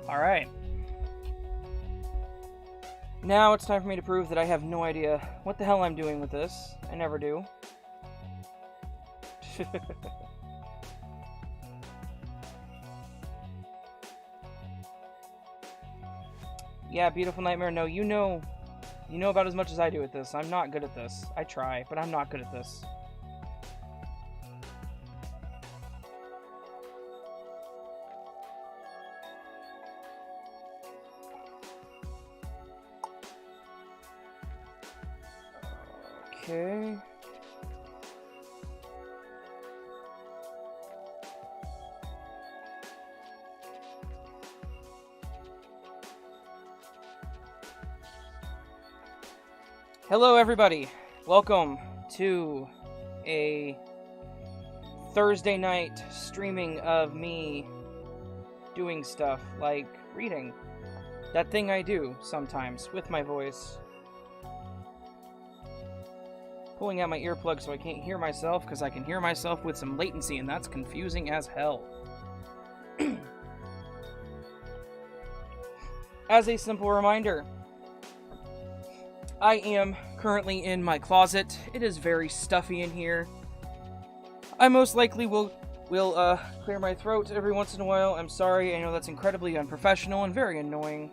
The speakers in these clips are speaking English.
Alright. Now it's time for me to prove that I have no idea what the hell I'm doing with this. I never do. Yeah, Beautiful Nightmare, no, you know about as much as I do at this. I'm not good at this. I try, but I'm not good at this. Okay. Hello, everybody. Welcome to a Thursday night streaming of me doing stuff like reading. That thing I do sometimes with my voice. Pulling out my earplugs so I can't hear myself because I can hear myself with some latency, and that's confusing as hell. As a simple reminder, I am currently in my closet. It is very stuffy in here. I most likely will clear my throat every once in a while. I'm sorry, I know that's incredibly unprofessional and very annoying.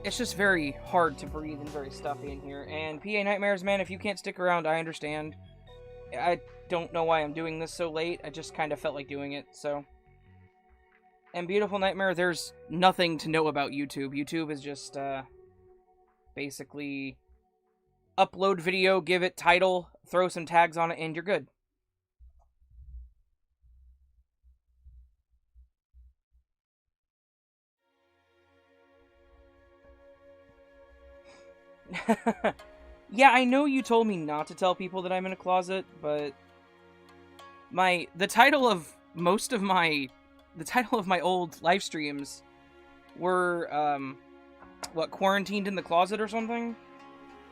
It's just very hard to breathe and very stuffy in here. And PA Nightmares, man, if you can't stick around, I understand. I don't know why I'm doing this so late. I just kind of felt like doing it, so. And Beautiful Nightmare, there's nothing to know about YouTube. YouTube is just, basically upload video, give it title, throw some tags on it, and you're good. Yeah, I know you told me not to tell people that I'm in a closet, but the title of my old live streams were quarantined in the closet or something.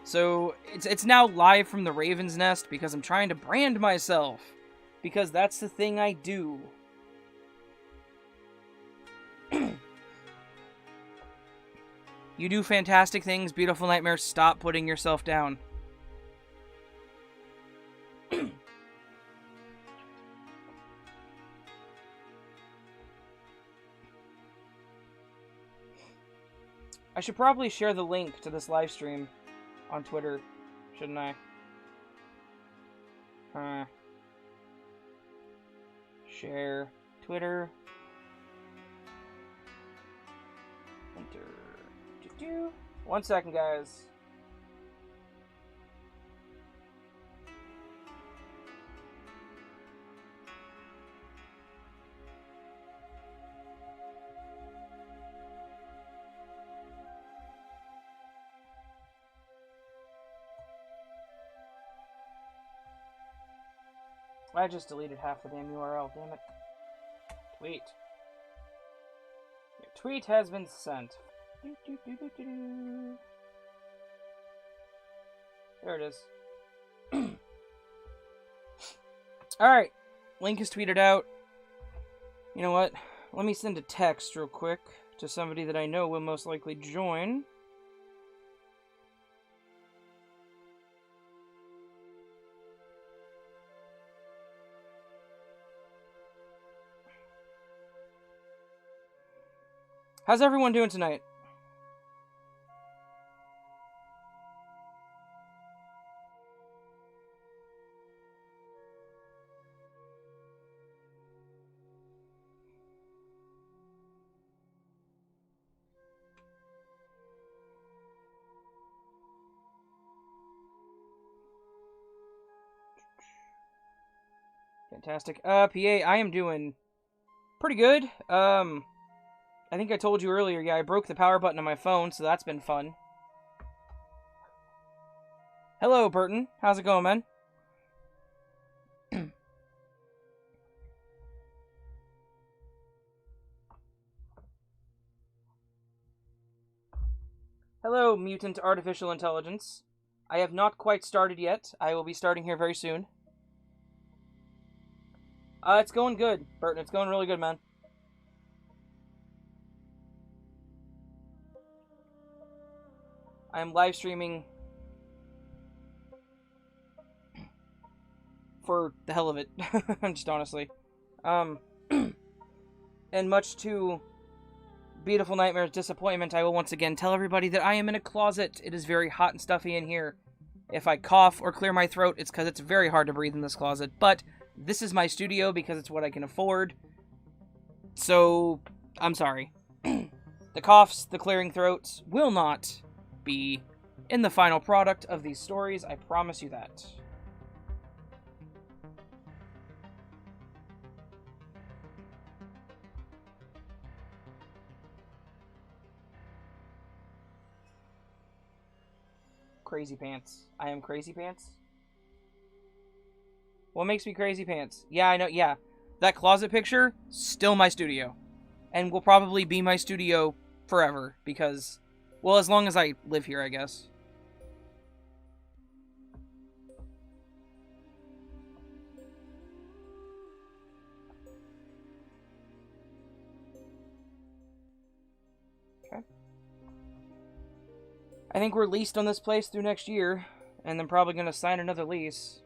So it's now live from the Raven's Nest because I'm trying to brand myself, because that's the thing I do. You do fantastic things, Beautiful Nightmare. Stop putting yourself down. I should probably share the link to this live stream on Twitter, shouldn't I? Share Twitter. Enter. 1 second, guys. I just deleted half the damn URL, damn it. Tweet. Your tweet has been sent. There it is. Alright. Link is tweeted out. You know what? Let me send a text real quick to somebody that I know will most likely join. How's everyone doing tonight? Fantastic. PA, I am doing pretty good. I think I told you earlier, yeah, I broke the power button on my phone, so that's been fun. Hello, Burton. How's it going, man? Hello, mutant artificial intelligence. I have not quite started yet. I will be starting here very soon. It's going good, Burton. It's going really good, man. I'm live streaming for the hell of it. Just honestly. And much to Beautiful Nightmare's disappointment, I will once again tell everybody that I am in a closet. It is very hot and stuffy in here. If I cough or clear my throat, it's because it's very hard to breathe in this closet. But this is my studio because it's what I can afford. So, I'm sorry. The coughs, the clearing throats will not be in the final product of these stories. I promise you that. Crazy pants. I am crazy pants? What makes me crazy pants? Yeah, I know, yeah. That closet picture, still my studio. And will probably be my studio forever, because, well, as long as I live here, I guess. Okay. I think we're leased on this place through next year, and I'm probably going to sign another lease,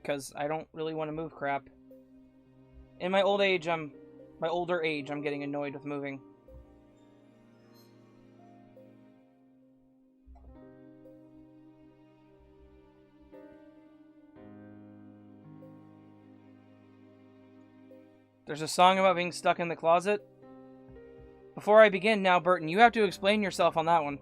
because I don't really want to move crap. In my older age, I'm getting annoyed with moving. There's a song about being stuck in the closet. Before I begin now, Burton, you have to explain yourself on that one.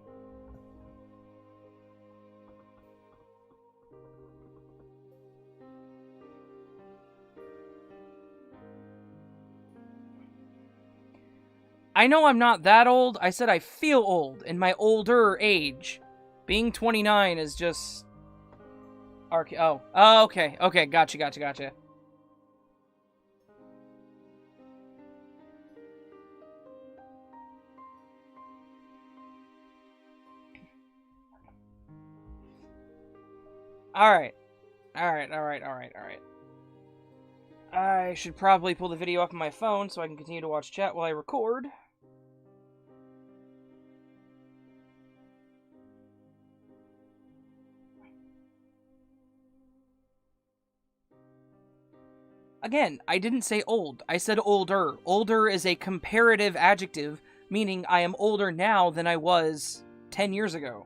I know I'm not that old. I said I feel old in my older age. Being 29 is just... Oh, okay. Okay, gotcha. Alright. I should probably pull the video up on my phone so I can continue to watch chat while I record. Again, I didn't say old. I said older. Older is a comparative adjective, meaning I am older now than I was 10 years ago.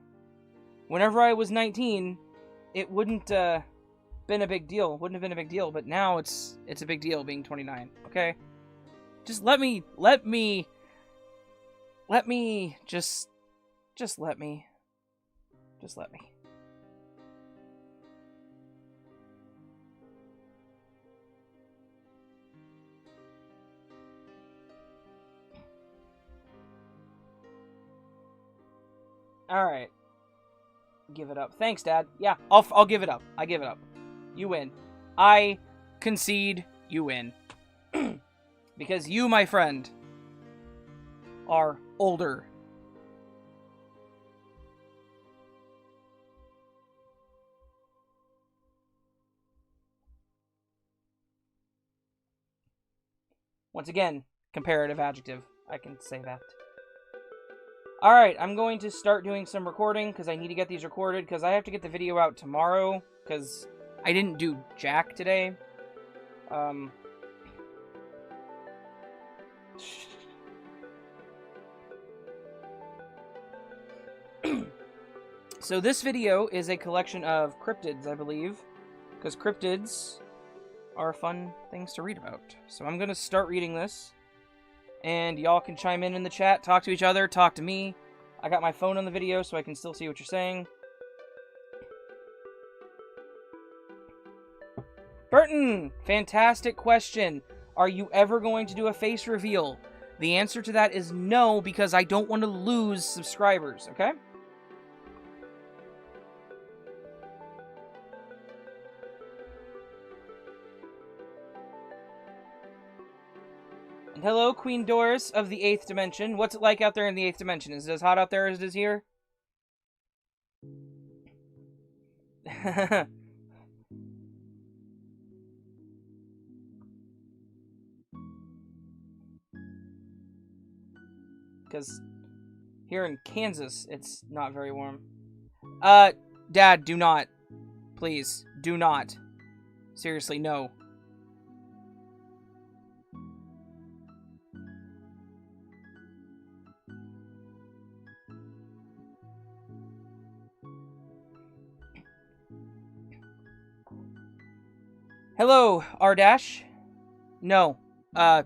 Whenever I was 19, it wouldn't been a big deal. Wouldn't have been a big deal, but now it's a big deal being 29. Okay? Just let me let me Alright. Give it up. Thanks, Dad. Yeah, I'll give it up. I give it up. You win. I concede you win. Because you, my friend, are older. Once again, comparative adjective. I can say that. Alright, I'm going to start doing some recording, because I need to get these recorded, because I have to get the video out tomorrow, because I didn't do jack today. So this video is a collection of cryptids, I believe, because cryptids are fun things to read about. So I'm going to start reading this. And y'all can chime in the chat, talk to each other, talk to me. I got my phone on the video so I can still see what you're saying. Burton, fantastic question. Are you ever going to do a face reveal? The answer to that is no, because I don't want to lose subscribers, okay? Hello, Queen Doris of the 8th Dimension. What's it like out there in the 8th Dimension? Is it as hot out there as it is here? Because here in Kansas, it's not very warm. Dad, do not. Please, do not. Seriously, no. Hello, R-Dash. No.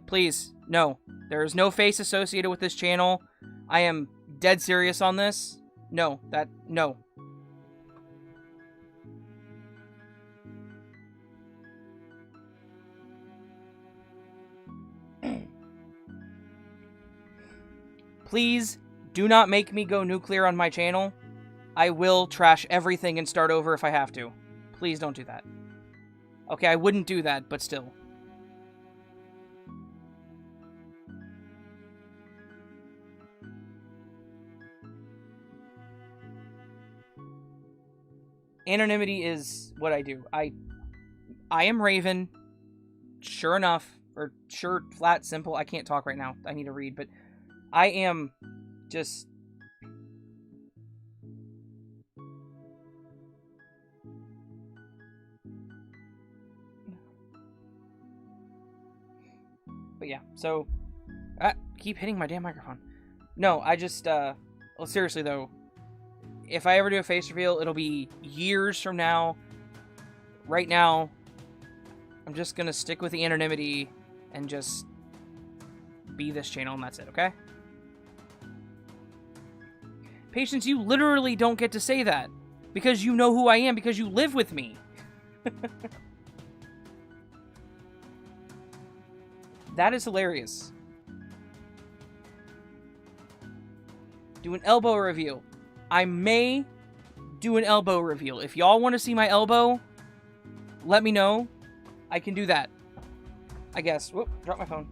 Please, no. There is no face associated with this channel. I am dead serious on this. No, no. Please, do not make me go nuclear on my channel. I will trash everything and start over if I have to. Please don't do that. Okay, I wouldn't do that, but still. Anonymity is what I do. I am Raven. Sure enough. Or sure, flat, simple. I can't talk right now. I need to read, but I am just... But yeah, so... keep hitting my damn microphone. No, I just, well, seriously though, if I ever do a face reveal, it'll be years from now. Right now, I'm just gonna stick with the anonymity and just be this channel, and that's it, okay? Patience, you literally don't get to say that. Because you know who I am, because you live with me. That is hilarious. Do an elbow reveal. I may do an elbow reveal. If y'all want to see my elbow, let me know. I can do that. I guess. Whoop, dropped my phone.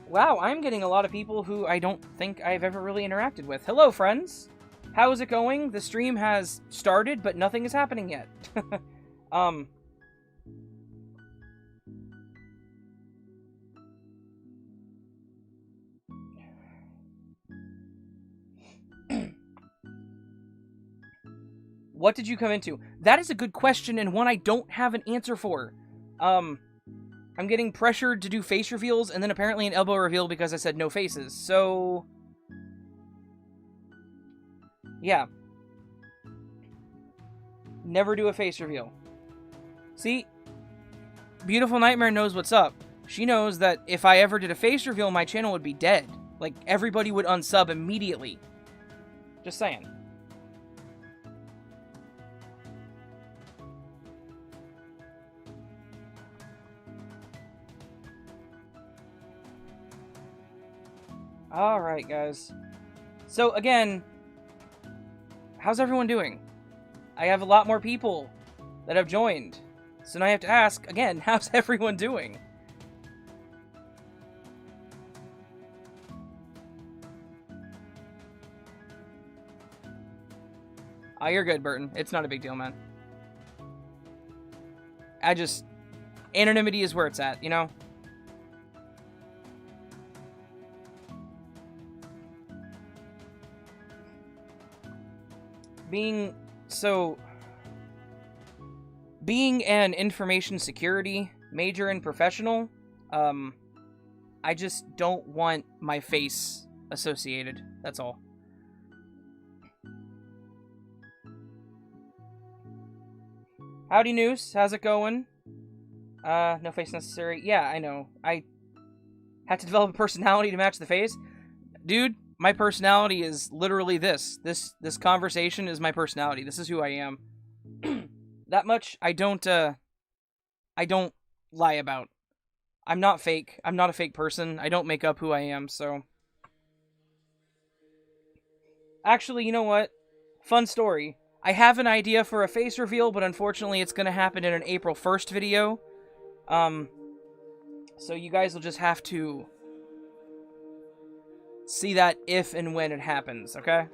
Wow, I'm getting a lot of people who I don't think I've ever really interacted with. Hello, friends! How is it going? The stream has started, but nothing is happening yet. What did you come into? That is a good question, and one I don't have an answer for. I'm getting pressured to do face reveals, and then apparently an elbow reveal because I said no faces, so... yeah. Never do a face reveal. See? Beautiful Nightmare knows what's up. She knows that if I ever did a face reveal, my channel would be dead. Like, everybody would unsub immediately. Just saying. Alright, guys. So, again, how's everyone doing? I have a lot more people that have joined. So now I have to ask, again, how's everyone doing? Oh, you're good, Burton. It's not a big deal, man. Anonymity is where it's at, you know? Being an information security major and professional, I just don't want my face associated. That's all. Howdy, Noose. How's it going? No face necessary. Yeah, I know. I had to develop a personality to match the face. Dude, my personality is literally this. This conversation is my personality. This is who I am. That much I don't lie about. I'm not fake. I'm not a fake person. I don't make up who I am, so... Actually, you know what? Fun story. I have an idea for a face reveal, but unfortunately it's going to happen in an April 1st video. So you guys will just have to see that if and when it happens, okay?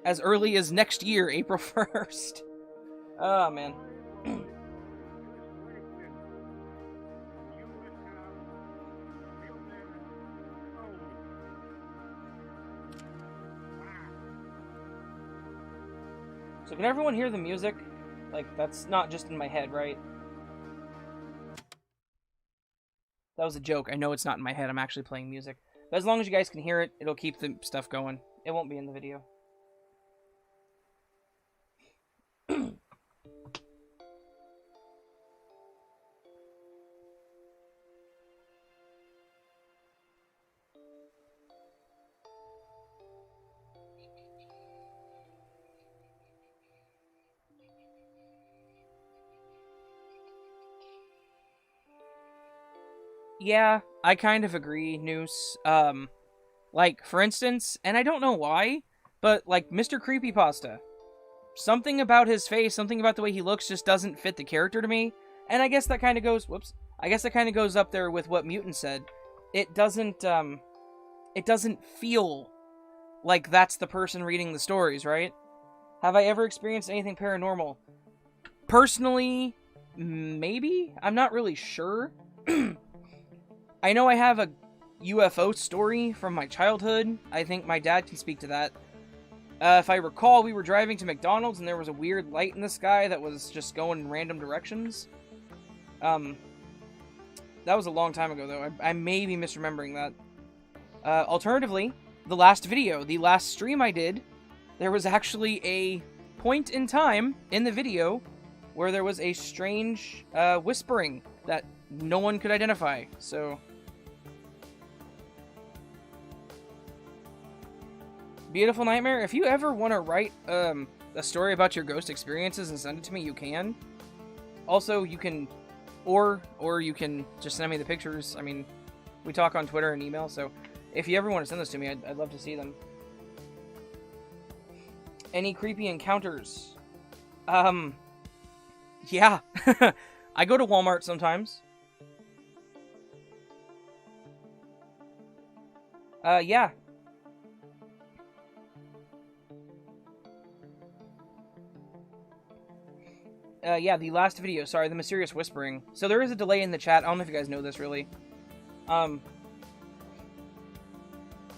As early as next year, April 1st. Oh, man. So can everyone hear the music? Like, that's not just in my head, right? That was a joke. I know it's not in my head. I'm actually playing music. But as long as you guys can hear it, it'll keep the stuff going. It won't be in the video. Yeah, I kind of agree, Noose. Like, for instance, and I don't know why, but, like, Mr. Creepypasta. Something about his face, something about the way he looks just doesn't fit the character to me. And I guess that kind of goes, I guess that kind of goes up there with what Mutant said. It doesn't feel like that's the person reading the stories, right? Have I ever experienced anything paranormal? Personally, maybe? I'm not really sure. I know I have a UFO story from my childhood. I think my dad can speak to that. If I recall, we were driving to McDonald's and there was a weird light in the sky that was just going in random directions. That was a long time ago, though. I may be misremembering that. Alternatively, the last stream I did, there was actually a point in time in the video where there was a strange whispering that no one could identify, so... Beautiful Nightmare, if you ever want to write a story about your ghost experiences and send it to me, you can. Also, you can... Or you can just send me the pictures. I mean, we talk on Twitter and email, so if you ever want to send this to me, I'd love to see them. Any creepy encounters? Yeah. I go to Walmart sometimes. Yeah. Yeah, the last video, sorry, the mysterious whispering. So there is a delay in the chat. I don't know if you guys know this, really. What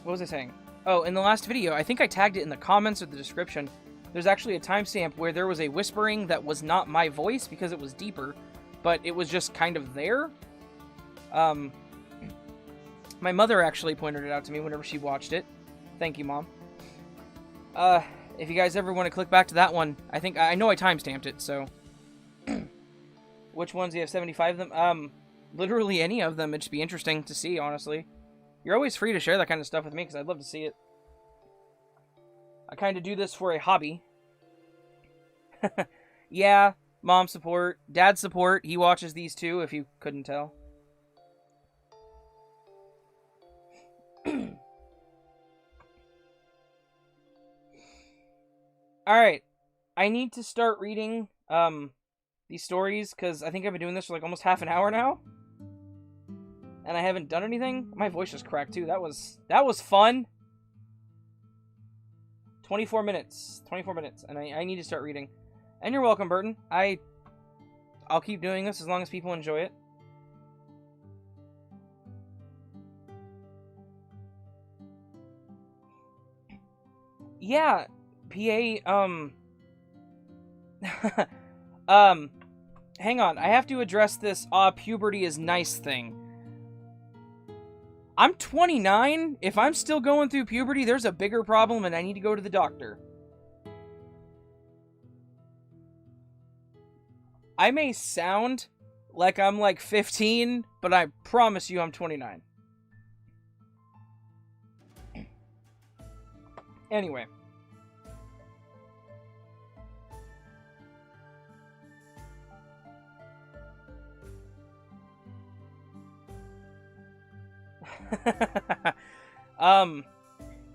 was I saying? Oh, in the last video, I think I tagged it in the comments or the description. There's actually a timestamp where there was a whispering that was not my voice because it was deeper, but it was just kind of there. My mother actually pointed it out to me whenever she watched it. Thank you, Mom. If you guys ever want to click back to that one, I know I timestamped it, so... Which ones do you have 75 of them? Literally any of them. It'd just be interesting to see, honestly. You're always free to share that kind of stuff with me, because I'd love to see it. I kind of do this for a hobby. Yeah, Mom support, Dad support. He watches these too, if you couldn't tell. Alright. I need to start reading, these stories, because I think I've been doing this for like almost half an hour now. And I haven't done anything. My voice just cracked too. That was fun. 24 minutes. 24 minutes. And I need to start reading. And you're welcome, Burton. I'll keep doing this as long as people enjoy it. Yeah, PA, hang on, I have to address this, puberty is nice thing. I'm 29, if I'm still going through puberty, there's a bigger problem and I need to go to the doctor. I may sound like I'm like 15, but I promise you I'm 29. Anyway.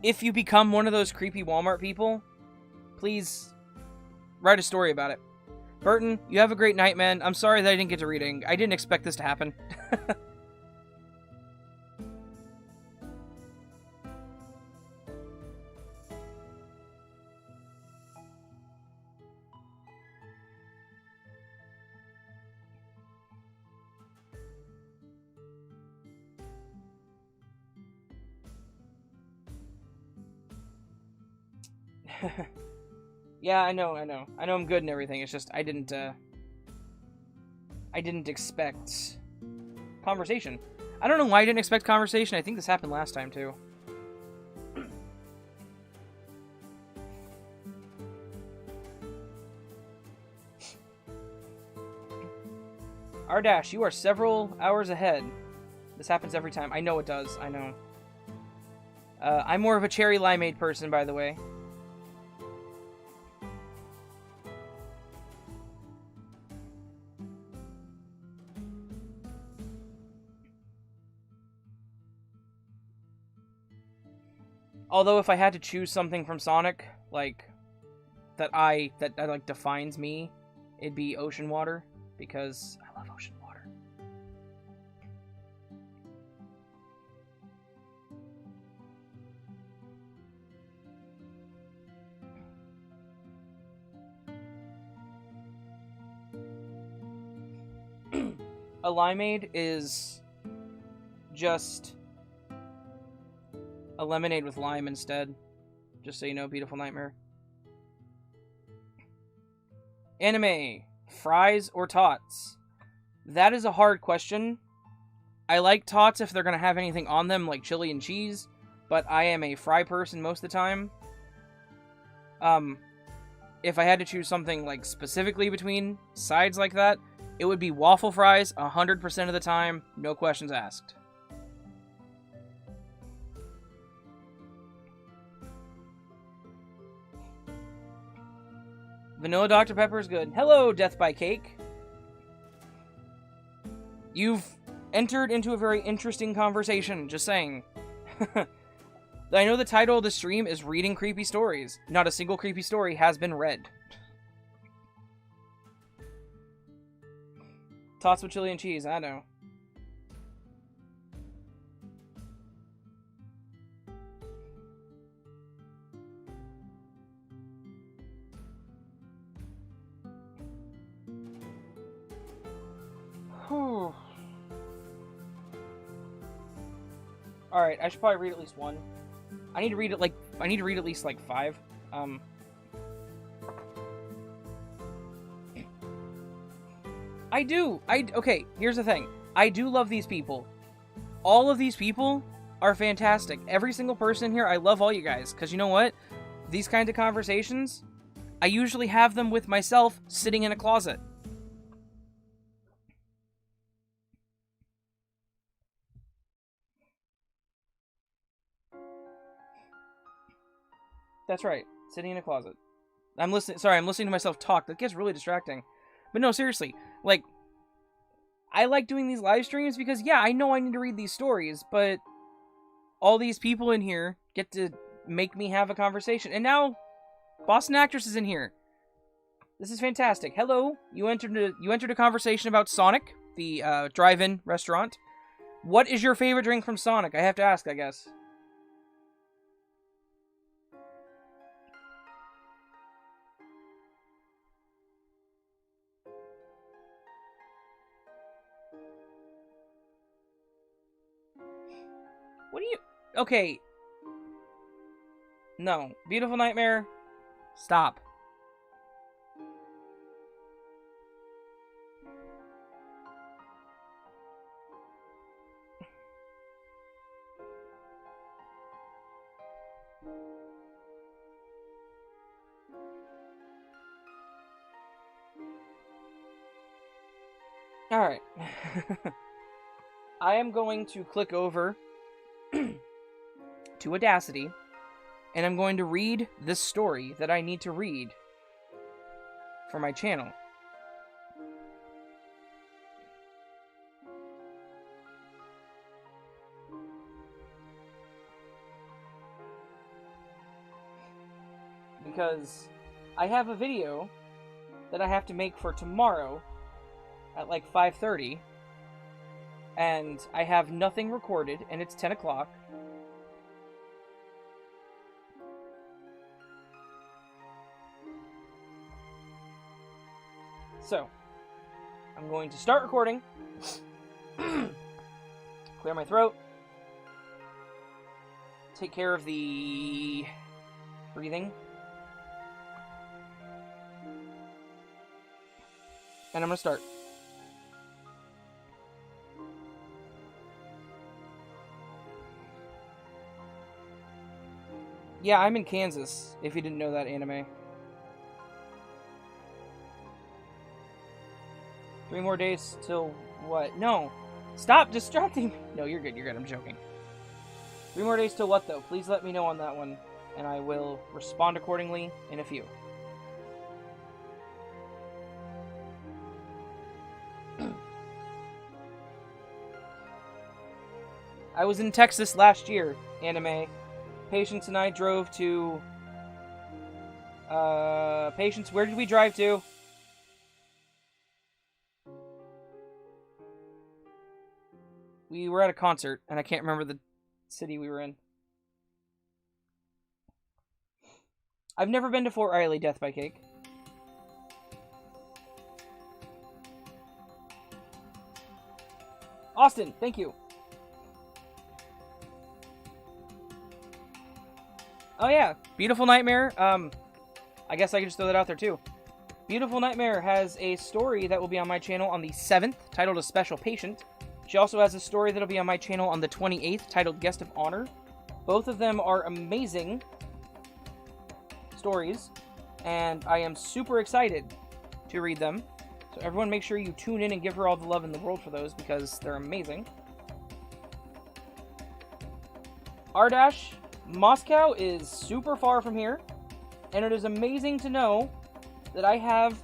if you become one of those creepy Walmart people, please write a story about it. Burton, you have a great night, man. I'm sorry that I didn't get to reading. I didn't expect this to happen. Yeah, I know I'm good and everything. It's just I didn't expect conversation. I don't know why I didn't expect conversation. I think this happened last time too. R-Dash, you are several hours ahead. This happens every time. I know it does. I know. I'm more of a cherry limeade person, by the way. Although if I had to choose something from Sonic, like that like defines me, it'd be ocean water because I love ocean water. A limeade is just a lemonade with lime instead. Just so you know, beautiful nightmare. Anime, fries or tots? That is a hard question. I like tots if they're going to have anything on them like chili and cheese, but I am a fry person most of the time. If I had to choose something like specifically between sides like that, it would be waffle fries 100% of the time, no questions asked. Vanilla Dr. Pepper is good. Hello, Death by Cake. You've entered into a very interesting conversation, just saying. I know the title of the stream is Reading Creepy Stories. Not a single creepy story has been read. Tots with chili and cheese, I know. Alright, I should probably read at least one. I need to read at least like 5. I do. Okay, here's the thing. I do love these people. All of these people are fantastic. Every single person in here, I love all you guys. Because you know what? These kinds of conversations, I usually have them with myself sitting in a closet. That's right. Sitting in a closet. I'm listening to myself talk. That gets really distracting. But no, seriously. Like, I like doing these live streams because, yeah, I know I need to read these stories, but all these people in here get to make me have a conversation. And now, Boston Actress is in here. This is fantastic. Hello. You entered a conversation about Sonic, the drive-in restaurant. What is your favorite drink from Sonic? I have to ask, I guess. What do you... Okay. No. Beautiful Nightmare. Stop. Alright. I am going to click over to Audacity, and I'm going to read this story that I need to read for my channel. because I have a video that I have to make for tomorrow at like 5:30, and I have nothing recorded, and it's 10 o'clock. So, I'm going to start recording, clear my throat, take care of the breathing, and I'm going to start. Yeah, I'm in Kansas, if you didn't know that, anime. 3 more days till what? No. Stop distracting me. No, you're good, I'm joking. 3 more days till what, though? Please let me know on that one, and I will respond accordingly in a few. I was in Texas last year, anime. Patience and I drove to... Patience, where did we drive to? We were at a concert, and I can't remember the city we were in. I've never been to Fort Riley Death by Cake. Austin, thank you. Oh yeah, Beautiful Nightmare. I guess I can just throw that out there too. Beautiful Nightmare has a story that will be on my channel on the 7th, titled A Special Patient. She also has a story that'll be on my channel on the 28th, titled Guest of Honor. Both of them are amazing stories, and I am super excited to read them. So everyone make sure you tune in and give her all the love in the world for those, because they're amazing. R-Dash, Moscow is super far from here, and it is amazing to know that I have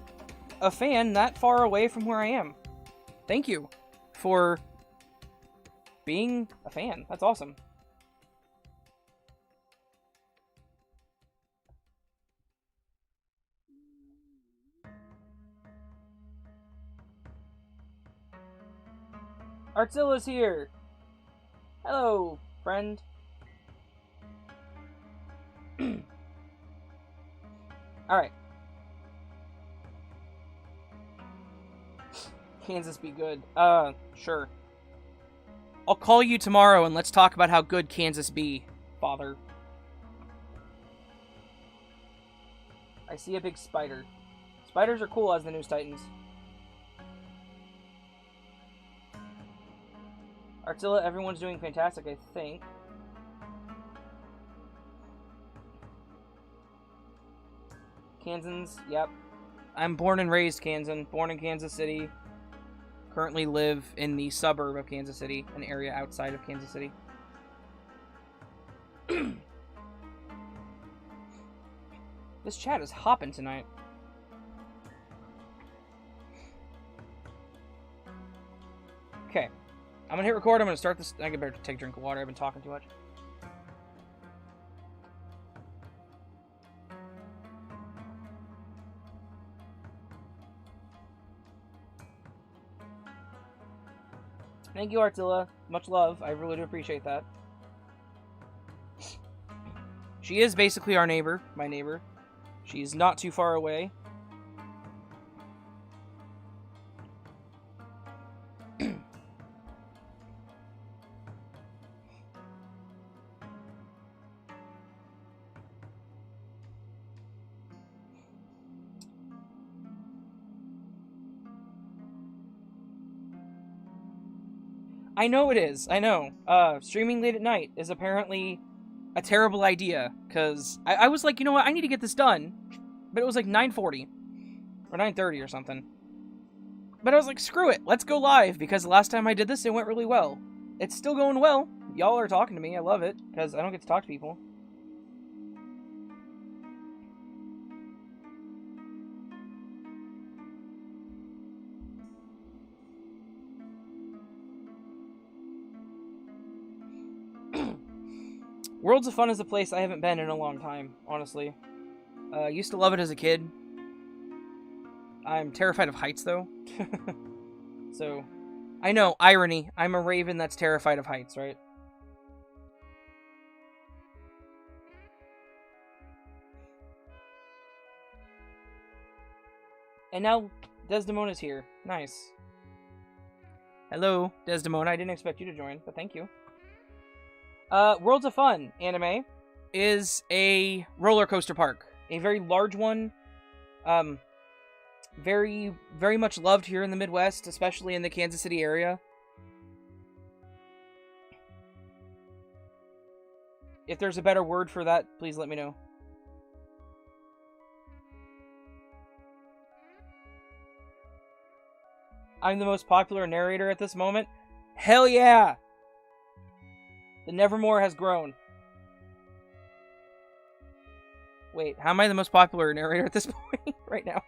a fan that far away from where I am. Thank you for being a fan. That's awesome. Artzilla's here. Hello, friend. Alright. Kansas be good. Sure. I'll call you tomorrow and let's talk about how good Kansas be, father. I see a big spider. Spiders are cool as the news Titans. Artilla, everyone's doing fantastic, I think. Kansans, yep. I'm born and raised Kansan, born in Kansas City. Currently live in the suburb of Kansas City, an area outside of Kansas City. This chat is hopping tonight. Okay. I'm gonna hit record, I'm gonna start this. I better take a drink of water, I've been talking too much. Thank you, Artilla. Much love. I really do appreciate that. She is basically our neighbor, my neighbor. She's not too far away. I know it is. I know. Streaming late at night is apparently a terrible idea, because I was like, you know what, I need to get this done. But it was like 9:40 or 9:30 or something. But I was like, screw it, let's go live, because the last time I did this, it went really well. It's still going well. Y'all are talking to me. I love it, because I don't get to talk to people. Worlds of Fun is a place I haven't been in a long time, honestly. Used to love it as a kid. I'm terrified of heights, though. So, I know, irony. I'm a raven that's terrified of heights, right? And now Desdemona's here. Nice. Hello, Desdemona. I didn't expect you to join, but thank you. Worlds of Fun anime is a roller coaster park. A very large one. Very, very much loved here in the Midwest, especially in the Kansas City area. If there's a better word for that, please let me know. I'm the most popular narrator at this moment. Hell yeah! The Nevermore has grown. Wait, how am I the most popular narrator at this point right now?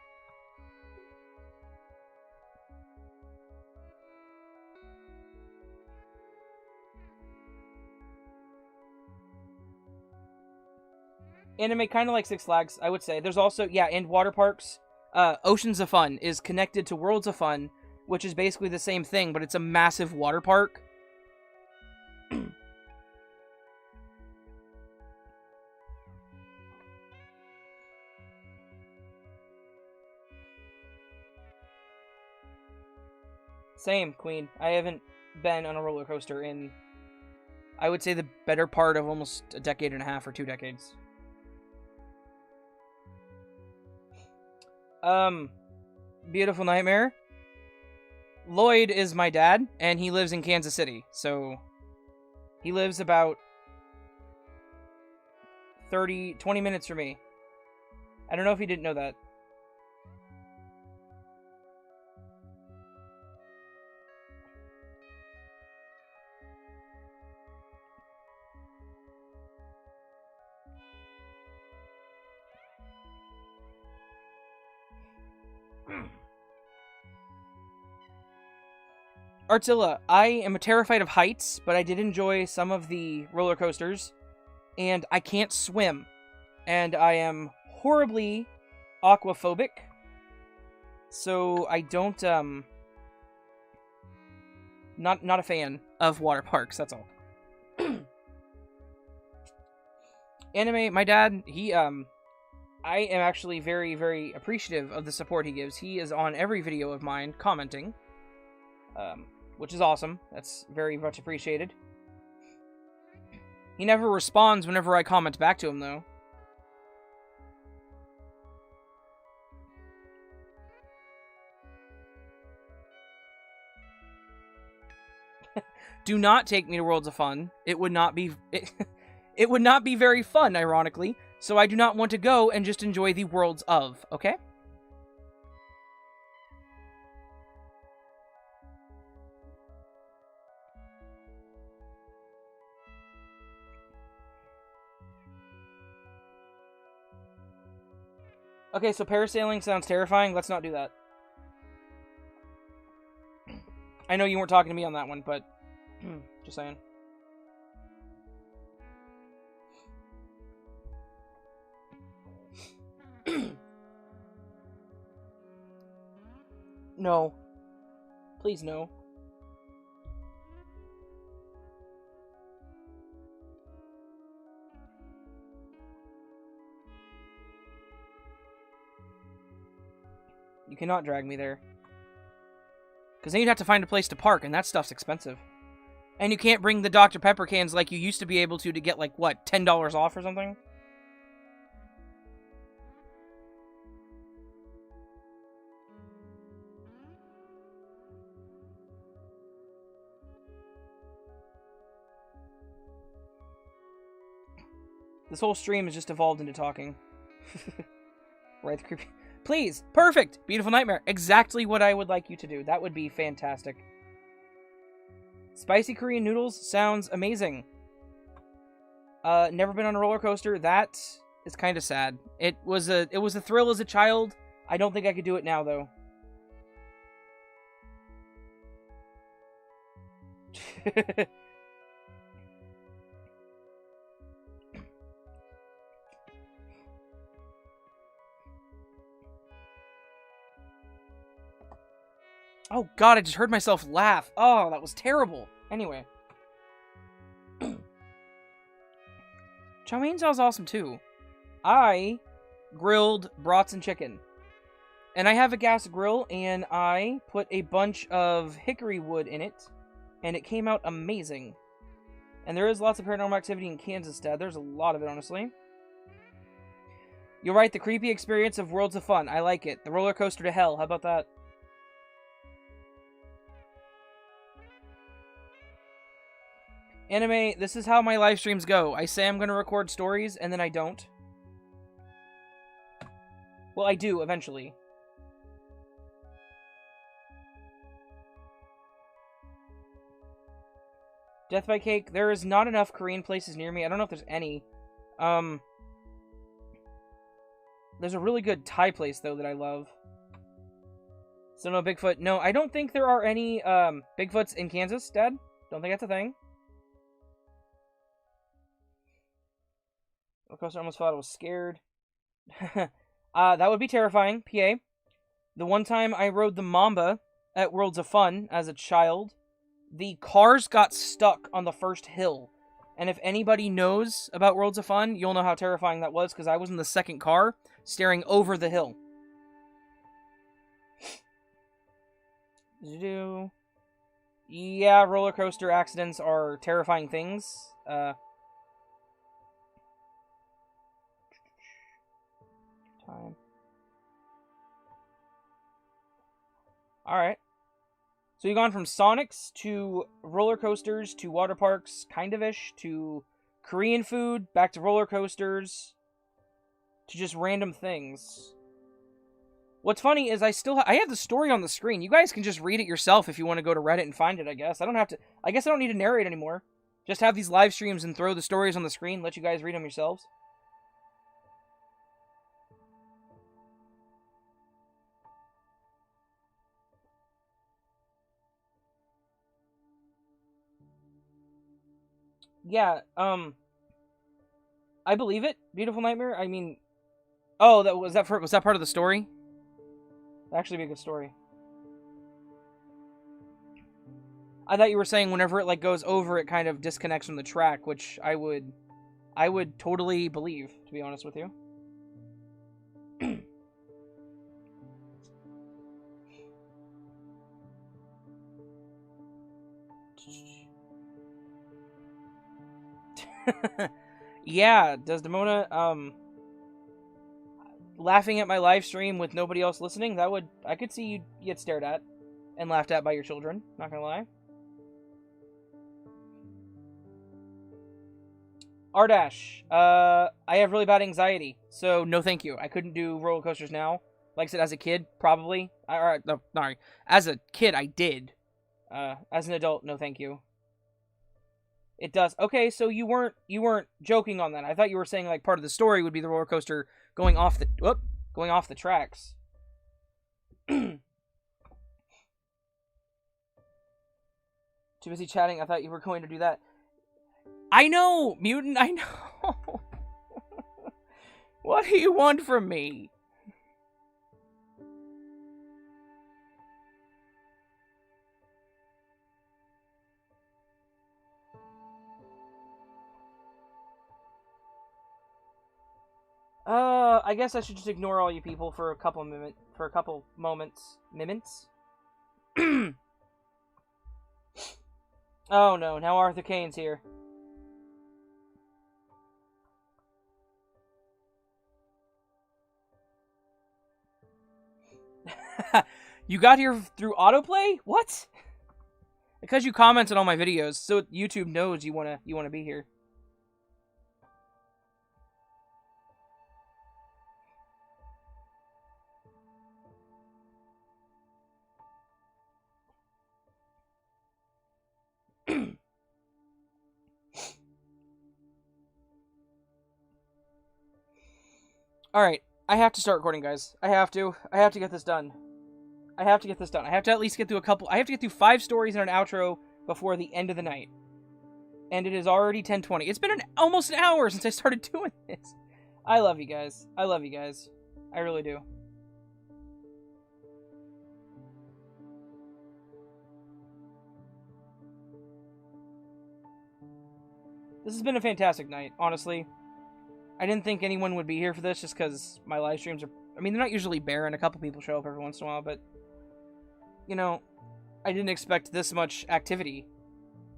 Anime kind of like Six Flags, I would say. There's also, yeah, and water parks. Oceans of Fun is connected to Worlds of Fun, which is basically the same thing, but it's a massive water park. Same, Queen. I haven't been on a roller coaster in, I would say, the better part of almost a decade and a half or 2 decades. Beautiful Nightmare. Lloyd is my dad, and he lives in Kansas City, so he lives about 20 minutes from me. I don't know if he didn't know that. Artilla, I am terrified of heights, but I did enjoy some of the roller coasters, and I can't swim, and I am horribly aquaphobic, so I don't, not a fan of water parks, that's all. Anime, my dad, he, I am actually very, very appreciative of the support he gives. He is on every video of mine commenting, which is awesome. That's very much appreciated. He never responds whenever I comment back to him, though. Do not take me to Worlds of Fun. It would not be... It would not be very fun, ironically, so I do not want to go and just enjoy the Worlds of, okay? Okay, so parasailing sounds terrifying. Let's not do that. I know you weren't talking to me on that one, but just saying. No. Please, no. You cannot drag me there. Because then you'd have to find a place to park, and that stuff's expensive. And you can't bring the Dr. Pepper cans like you used to be able to get, like, what, $10 off or something? This whole stream has just evolved into talking. Right, the creepy... Please! Perfect! Beautiful Nightmare. Exactly what I would like you to do. That would be fantastic. Spicy Korean noodles sounds amazing. Never been on a roller coaster. That is kind of sad. It was a thrill as a child. I don't think I could do it now, though. Oh god, I just heard myself laugh. Oh, that was terrible. Anyway. Chow mein sounds awesome too. I grilled brats and chicken. And I have a gas grill, and I put a bunch of hickory wood in it, and it came out amazing. And there is lots of paranormal activity in Kansas, Dad. There's a lot of it, honestly. You'll write the creepy experience of Worlds of Fun. I like it. The roller coaster to hell. How about that? Anime, this is how my live streams go. I say I'm going to record stories, and then I don't. Well, I do, eventually. Death by Cake, there is not enough Korean places near me. I don't know if there's any. There's a really good Thai place, though, that I love. So no Bigfoot. No, I don't think there are any, Bigfoots in Kansas, Dad. Don't think that's a thing. Of course, I almost thought I was scared. That would be terrifying, PA. The one time I rode the Mamba at Worlds of Fun as a child, the cars got stuck on the first hill. And if anybody knows about Worlds of Fun, you'll know how terrifying that was, because I was in the second car, staring over the hill. Yeah, roller coaster accidents are terrifying things. Time. Alright. So you've gone from Sonics to roller coasters to water parks, kind of-ish, to Korean food, back to roller coasters, to just random things. What's funny is I have the story on the screen. You guys can just read it yourself if you want to go to Reddit and find it, I guess. I guess I don't need to narrate anymore. Just have these live streams and throw the stories on the screen, let you guys read them yourselves. Yeah, I believe it. Beautiful Nightmare. I mean, oh, was that part of the story? That'd actually be a good story. I thought you were saying whenever it like goes over, it kind of disconnects from the track, which I would totally believe, to be honest with you. Yeah, Desdemona, laughing at my live stream with nobody else listening, I could see you get stared at and laughed at by your children, not gonna lie. Ardash, I have really bad anxiety, so no thank you. I couldn't do roller coasters now. Like I said, as a kid, probably. No, sorry. As a kid, I did. As an adult, no thank you. It does. Okay, so you weren't joking on that. I thought you were saying like part of the story would be the roller coaster going off the tracks. Too busy chatting. I thought you were going to do that. I know, Mutant. I know. What do you want from me? I guess I should just ignore all you people for a couple moments. Oh no, now Arthur Kane's here. You got here through autoplay? What? Because you commented on my videos, so YouTube knows you wanna be here. Alright, I have to start recording, guys. I have to get this done. I have to at least get through I have to get through 5 stories and an outro before the end of the night. And it is already 10:20. It's been almost an hour since I started doing this. I love you guys. I really do. This has been a fantastic night, honestly. I didn't think anyone would be here for this just because my live streams are... I mean, they're not usually barren. A couple people show up every once in a while, but... You know, I didn't expect this much activity.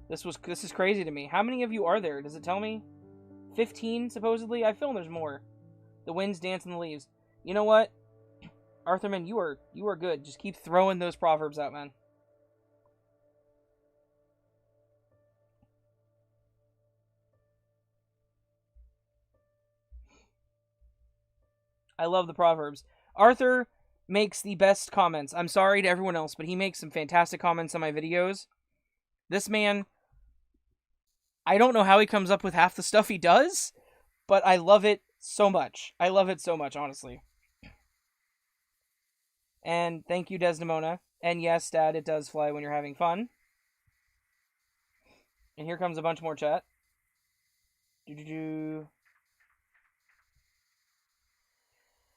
This is crazy to me. How many of you are there? Does it tell me? 15, supposedly? I feel there's more. The winds dance in the leaves. You know what? Arthurman, you are good. Just keep throwing those proverbs out, man. I love the proverbs. Arthur makes the best comments. I'm sorry to everyone else, but he makes some fantastic comments on my videos. This man, I don't know how he comes up with half the stuff he does, but I love it so much. I love it so much, honestly. And thank you, Desdemona. And yes, Dad, it does fly when you're having fun. And here comes a bunch more chat.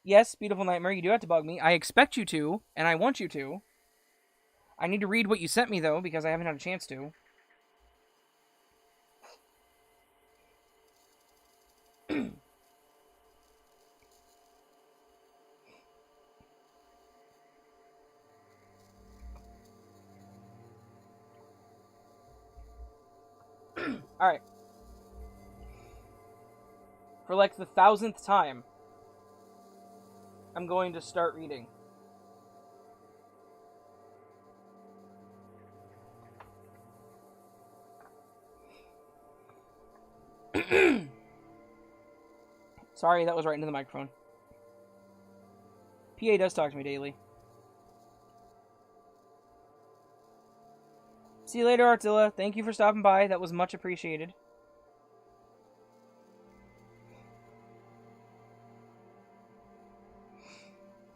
Yes, Beautiful Nightmare, you do have to bug me. I expect you to, and I want you to. I need to read what you sent me, though, because I haven't had a chance to. Alright. For like the 1000th time, I'm going to start reading. Sorry, that was right into the microphone. PA does talk to me daily. See you later, Artilla. Thank you for stopping by. That was much appreciated.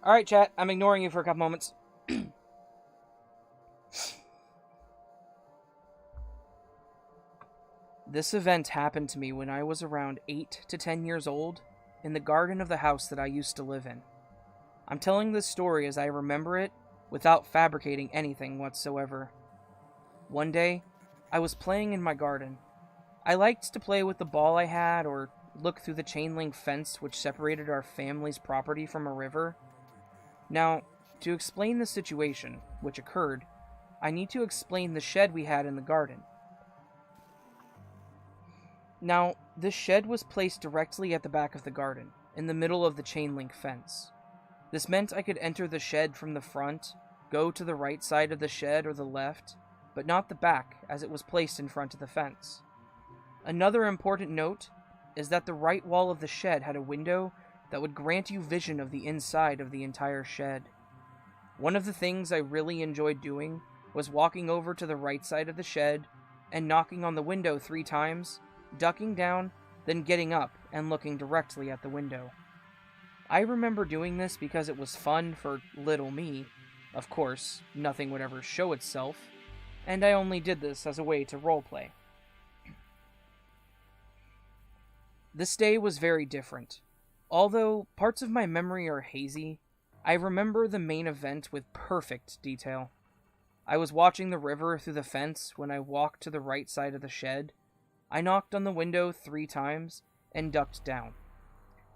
Alright, chat. I'm ignoring you for a couple moments. This event happened to me when I was around 8 to 10 years old in the garden of the house that I used to live in. I'm telling this story as I remember it without fabricating anything whatsoever. One day, I was playing in my garden. I liked to play with the ball I had or look through the chain link fence which separated our family's property from a river. Now, to explain the situation which occurred, I need to explain the shed we had in the garden. Now, this shed was placed directly at the back of the garden, in the middle of the chain link fence. This meant I could enter the shed from the front, go to the right side of the shed or the left, but not the back, as it was placed in front of the fence. Another important note is that the right wall of the shed had a window that would grant you vision of the inside of the entire shed. One of the things I really enjoyed doing was walking over to the right side of the shed and knocking on the window 3 times, ducking down, then getting up and looking directly at the window. I remember doing this because it was fun for little me. Of course, nothing would ever show itself, and I only did this as a way to roleplay. This day was very different. Although parts of my memory are hazy, I remember the main event with perfect detail. I was watching the river through the fence when I walked to the right side of the shed. I knocked on the window 3 times and ducked down.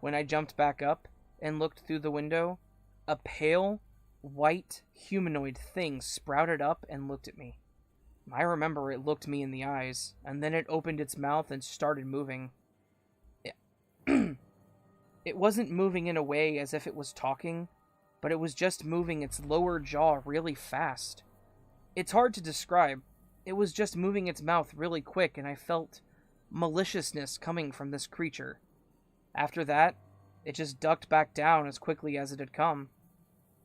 When I jumped back up and looked through the window, a pale, white, humanoid thing sprouted up and looked at me. I remember it looked me in the eyes, and then it opened its mouth and started moving. It wasn't moving in a way as if it was talking, but it was just moving its lower jaw really fast. It's hard to describe. It was just moving its mouth really quick, and I felt maliciousness coming from this creature. After that, it just ducked back down as quickly as it had come.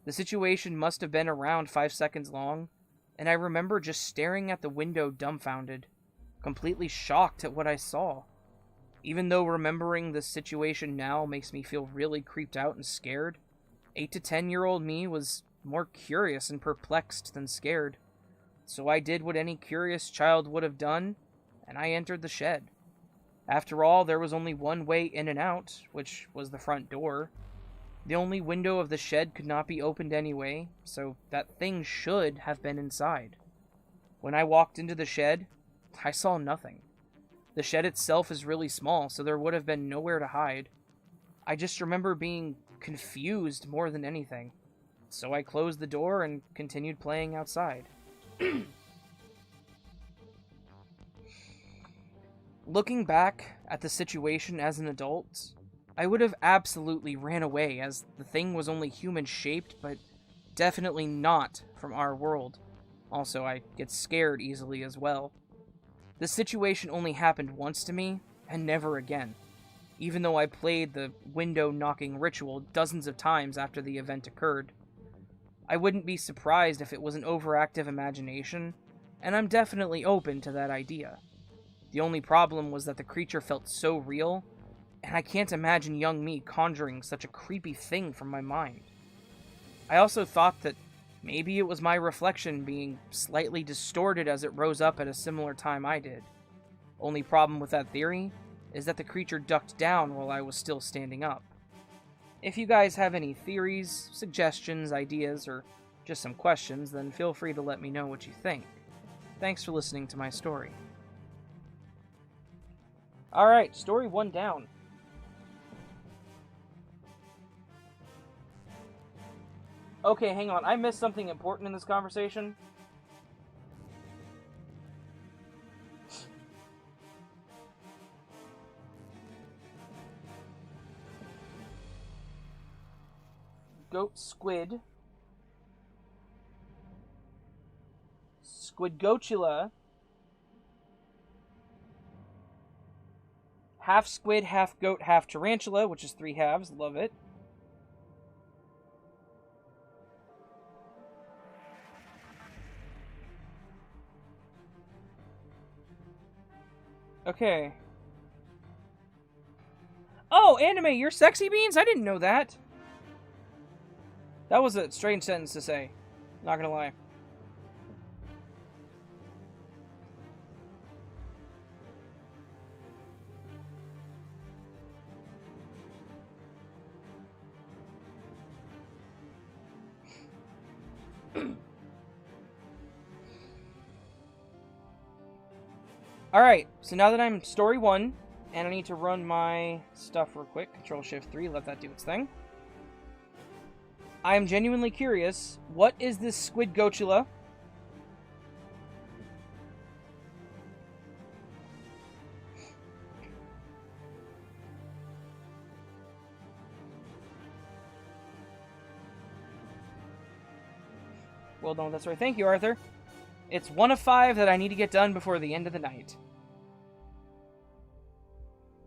The situation must have been around 5 seconds long, and I remember just staring at the window dumbfounded, completely shocked at what I saw. Even though remembering this situation now makes me feel really creeped out and scared, 8 to 10-year-old me was more curious and perplexed than scared. So I did what any curious child would have done, and I entered the shed. After all, there was only one way in and out, which was the front door. The only window of the shed could not be opened anyway, so that thing should have been inside. When I walked into the shed, I saw nothing. The shed itself is really small, so there would have been nowhere to hide. I just remember being confused more than anything. So I closed the door and continued playing outside. Looking back at the situation as an adult, I would have absolutely ran away, as the thing was only human-shaped, but definitely not from our world. Also, I get scared easily as well. The situation only happened once to me, and never again, even though I played the window-knocking ritual dozens of times after the event occurred. I wouldn't be surprised if it was an overactive imagination, and I'm definitely open to that idea. The only problem was that the creature felt so real, and I can't imagine young me conjuring such a creepy thing from my mind. I also thought that maybe it was my reflection being slightly distorted as it rose up at a similar time I did. Only problem with that theory is that the creature ducked down while I was still standing up. If you guys have any theories, suggestions, ideas, or just some questions, then feel free to let me know what you think. Thanks for listening to my story. Alright, story 1 down. Okay, hang on. I missed something important in this conversation. Goat squid. Squidgotula. Half squid, half goat, half tarantula, which is 3 halves. Love it. Okay. Oh, anime, you're sexy beans? I didn't know that. That was a strange sentence to say. Not gonna lie. Alright, so now that I'm story 1, and I need to run my stuff real quick, Control-Shift-3, let that do its thing. I am genuinely curious, what is this Squidgotula? Well, no, that's right. Thank you, Arthur. It's 1 of 5 that I need to get done before the end of the night.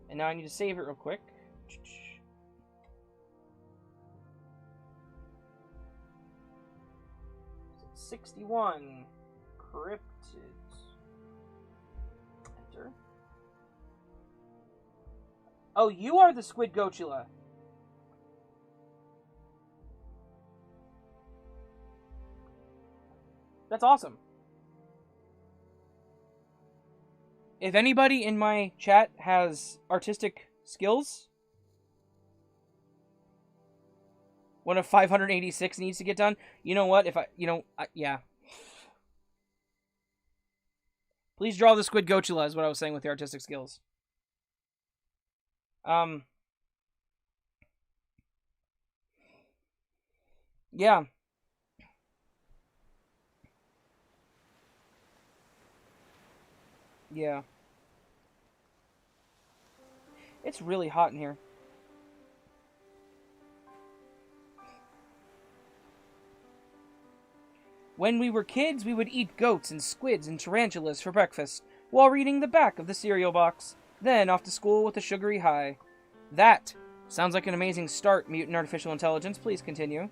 And now I need to save it real quick. 61. Cryptid. Enter. Oh, you are the Squidgotula. That's awesome. If anybody in my chat has artistic skills, 1 of 586 needs to get done. You know what? Yeah. Please draw the Squidgotula is what I was saying with the artistic skills. Yeah. Yeah. It's really hot in here. When we were kids, we would eat goats and squids and tarantulas for breakfast, while reading the back of the cereal box. Then off to school with a sugary high. That sounds like an amazing start, Mutant Artificial Intelligence. Please continue.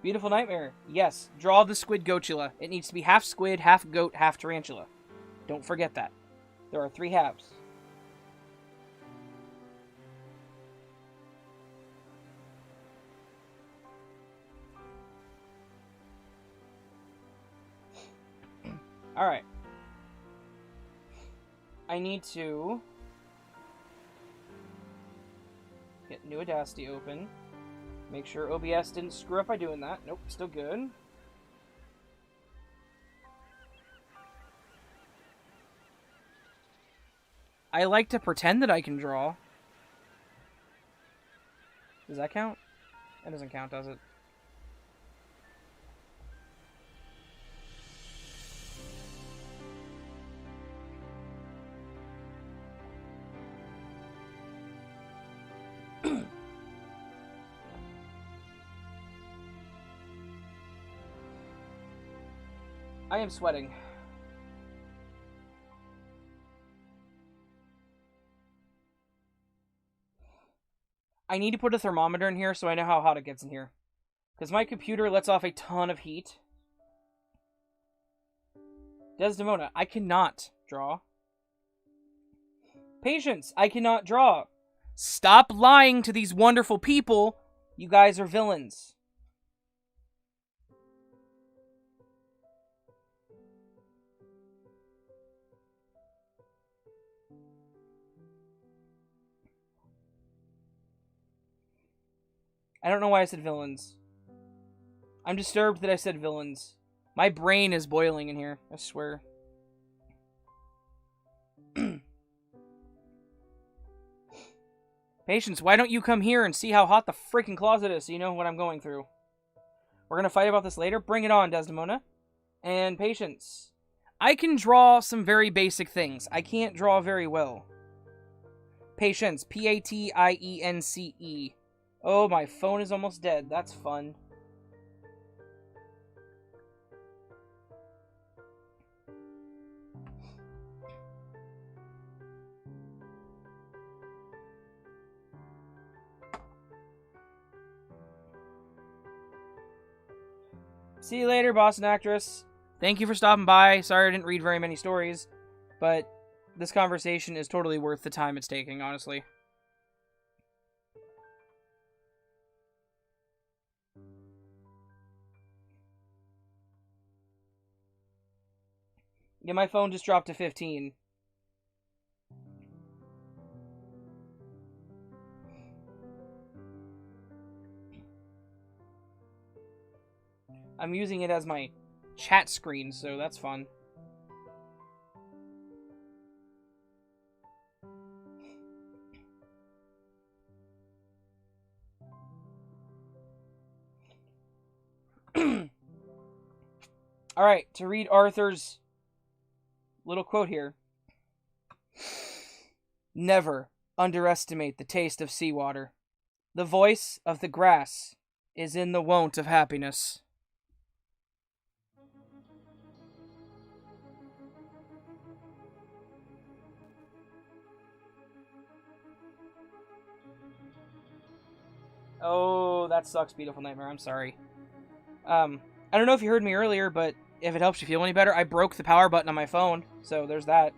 Beautiful Nightmare. Yes, draw the Squidgotula. It needs to be half squid, half goat, half tarantula. Don't forget that. There are 3 halves. Alright. I need to get New Audacity open. Make sure OBS didn't screw up by doing that. Nope, still good. I like to pretend that I can draw. Does that count? That doesn't count, does it? I am sweating. I need to put a thermometer in here so I know how hot it gets in here. Because my computer lets off a ton of heat. Desdemona, I cannot draw. Patience, I cannot draw. Stop lying to these wonderful people. You guys are villains. I don't know why I said villains. I'm disturbed that I said villains. My brain is boiling in here, I swear. Patience, why don't you come here and see how hot the freaking closet is so you know what I'm going through? We're gonna fight about this later. Bring it on, Desdemona. And Patience. I can draw some very basic things. I can't draw very well. Patience. P-A-T-I-E-N-C-E. Oh, my phone is almost dead. That's fun. See you later, Boston actress. Thank you for stopping by. Sorry I didn't read very many stories, but this conversation is totally worth the time it's taking, honestly. Yeah, my phone just dropped to 15. I'm using it as my chat screen, so that's fun. Alright, to read Arthur's little quote here. Never underestimate the taste of seawater. The voice of the grass is in the wont of happiness. Oh, that sucks, Beautiful Nightmare. I'm sorry. I don't know if you heard me earlier, but if it helps you feel any better, I broke the power button on my phone, so there's that.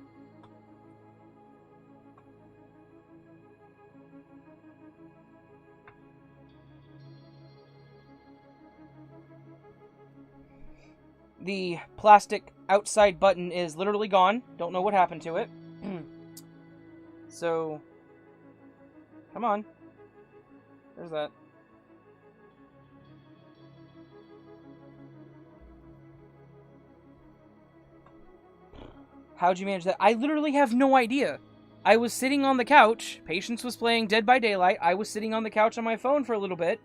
The plastic outside button is literally gone. Don't know what happened to it. So, come on. There's that. How'd you manage that? I literally have no idea. I was sitting on the couch. Patience was playing Dead by Daylight. I was sitting on the couch on my phone for a little bit.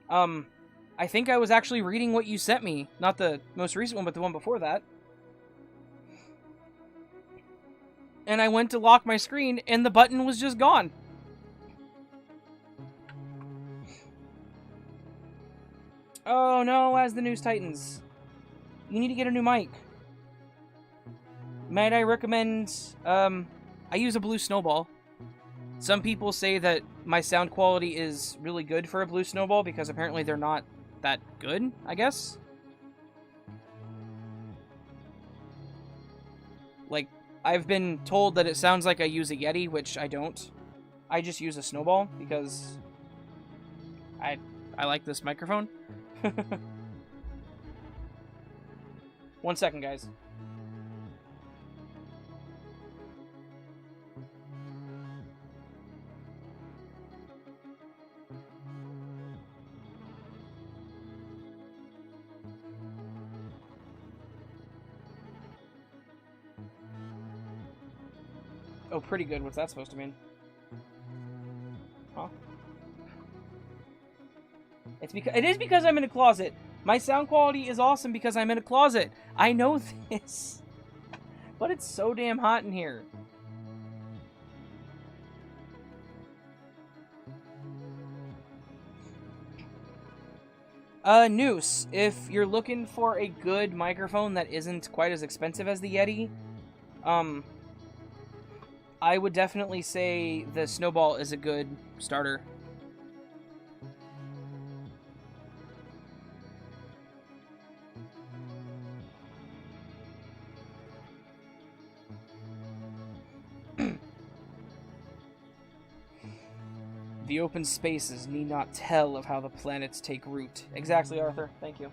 I think I was actually reading what you sent me. Not the most recent one, but the one before that. And I went to lock my screen, and the button was just gone. Oh no, as the News Titans. You need to get a new mic. Might I recommend, I use a Blue Snowball. Some people say that my sound quality is really good for a Blue Snowball because apparently they're not that good, I guess. Like, I've been told that it sounds like I use a Yeti, which I don't. I just use a Snowball because I like this microphone. 1 second, guys. Oh, pretty good. What's that supposed to mean? Huh? It is because I'm in a closet. My sound quality is awesome because I'm in a closet. I know this. But it's so damn hot in here. Noose, if you're looking for a good microphone that isn't quite as expensive as the Yeti, I would definitely say the Snowball is a good starter. The open spaces need not tell of how the planets take root. Exactly, Arthur. Thank you.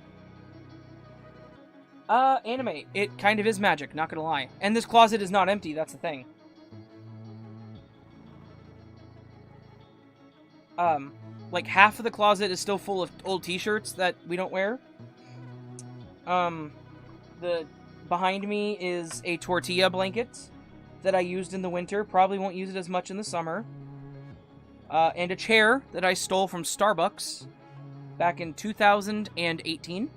Anime. It kind of is magic, not gonna lie. And this closet is not empty, that's the thing. Like half of the closet is still full of old t-shirts that we don't wear. The behind me is a tortilla blanket that I used in the winter. Probably won't use it as much in the summer. And a chair that I stole from Starbucks back in 2018.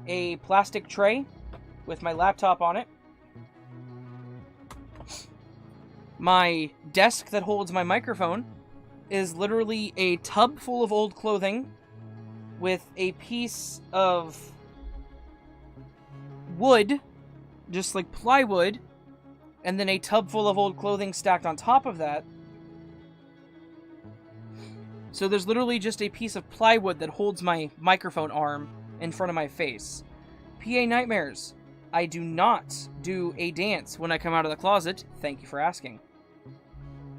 A plastic tray with my laptop on it. My desk that holds my microphone is literally a tub full of old clothing with a piece of wood, just like plywood, and then a tub full of old clothing stacked on top of that. So there's literally just a piece of plywood that holds my microphone arm in front of my face. PA Nightmares. I do not do a dance when I come out of the closet. Thank you for asking.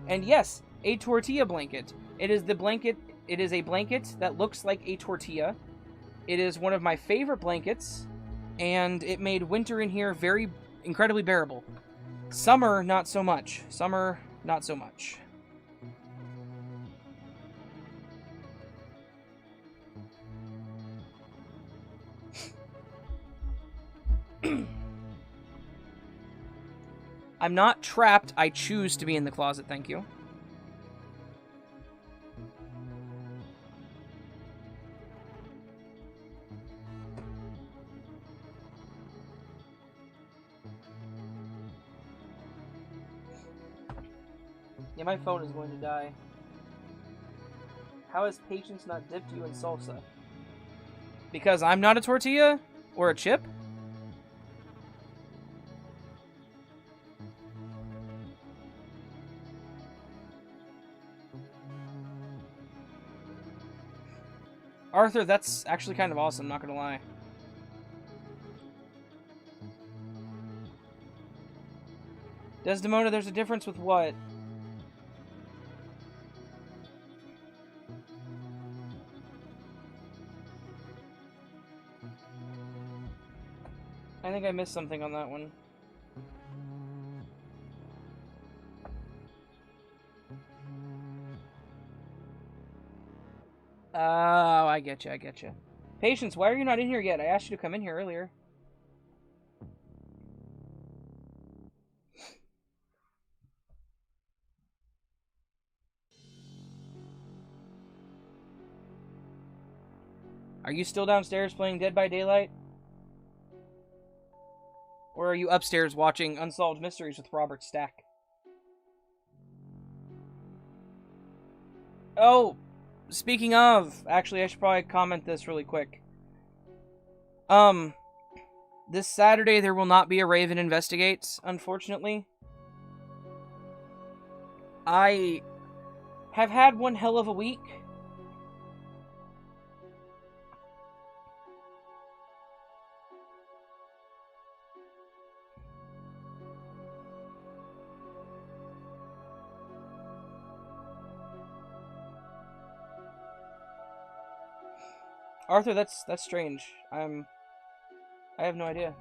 And yes, a tortilla blanket. It is a blanket that looks like a tortilla. It is one of my favorite blankets, and it made winter in here very incredibly bearable. Summer, not so much. Summer, not so much. I'm not trapped. I choose to be in the closet, thank you. Yeah, my phone is going to die. How has Patience not dipped you in salsa? Because I'm not a tortilla? Or a chip? Arthur, that's actually kind of awesome, not gonna lie. Desdemona, there's a difference with what? I think I missed something on that one. Oh, I get you, I get you. Patience, why are you not in here yet? I asked you to come in here earlier. Are you still downstairs playing Dead by Daylight? Or are you upstairs watching Unsolved Mysteries with Robert Stack? Oh, speaking of, actually, I should probably comment this really quick. This Saturday there will not be a Raven Investigates, unfortunately. I have had one hell of a week. Arthur, that's strange. I have no idea.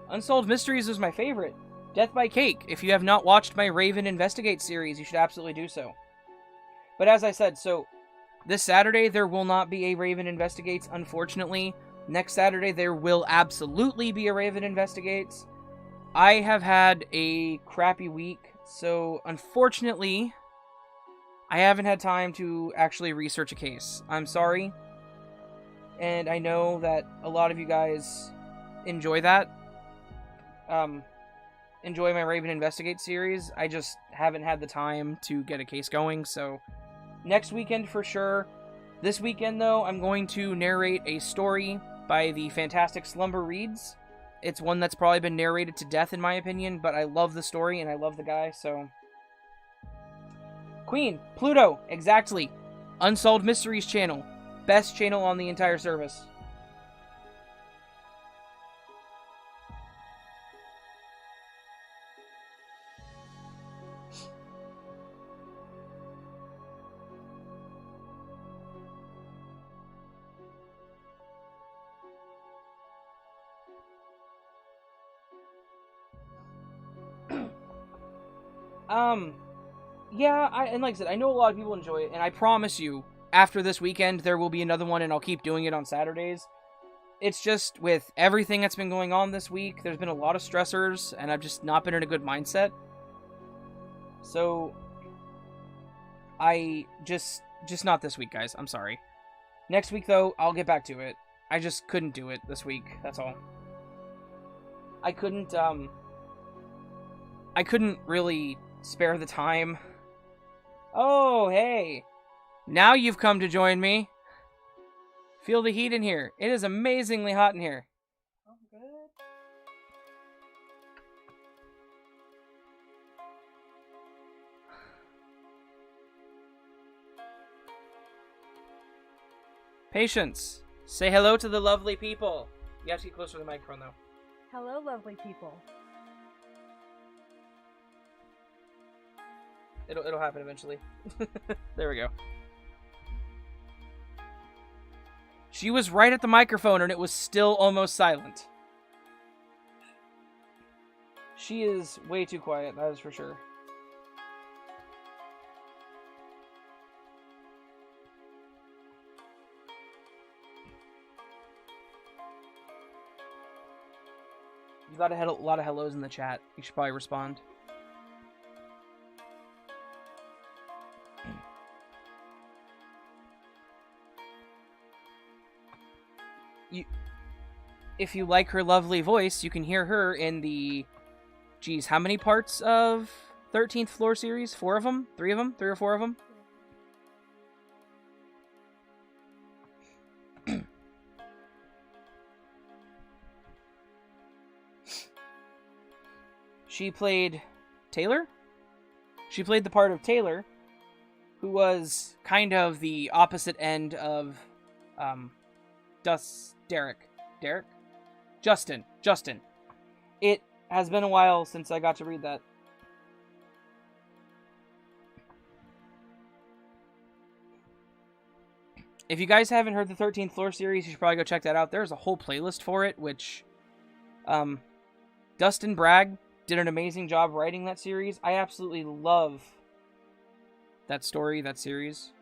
Unsolved Mysteries was my favorite. Death by Cake. If you have not watched my Raven Investigate series, you should absolutely do so. But as I said, so this Saturday there will not be a Raven Investigates, unfortunately. Next Saturday there will absolutely be a Raven Investigates. I have had a crappy week, so unfortunately, I haven't had time to actually research a case. I'm sorry. And I know that a lot of you guys enjoy that. Enjoy my Raven Investigate series. I just haven't had the time to get a case going, so next weekend for sure. This weekend, though, I'm going to narrate a story by the fantastic Slumber Reads. It's one that's probably been narrated to death, in my opinion, but I love the story and I love the guy, so... Queen, Pluto, exactly. Unsolved Mysteries channel. Best channel on the entire service. Yeah, and like I said, I know a lot of people enjoy it, and I promise you, after this weekend, there will be another one, and I'll keep doing it on Saturdays. It's just, with everything that's been going on this week, there's been a lot of stressors, and I've just not been in a good mindset. So, I just not this week, guys. I'm sorry. Next week, though, I'll get back to it. I just couldn't do it this week, that's all. I couldn't really spare the time. Oh, hey. Now you've come to join me. Feel the heat in here. It is amazingly hot in here. Oh, good. Patience. Say hello to the lovely people. You have to get closer to the microphone, though. Hello, lovely people. It'll happen eventually. There we go. She was right at the microphone and it was still almost silent. She is way too quiet, that is for sure. You got a lot of hellos in the chat. You should probably respond. If you like her lovely voice, you can hear her in the... Geez, how many parts of 13th Floor series? 4 of them? 3 of them? 3 or 4 of them? She played Taylor? She played the part of Taylor, who was kind of the opposite end of Justin. It has been a while since I got to read that. If you guys haven't heard the 13th Floor series, you should probably go check that out. There's a whole playlist for it, which Dustin Bragg did an amazing job writing that series. I absolutely love that story, that series.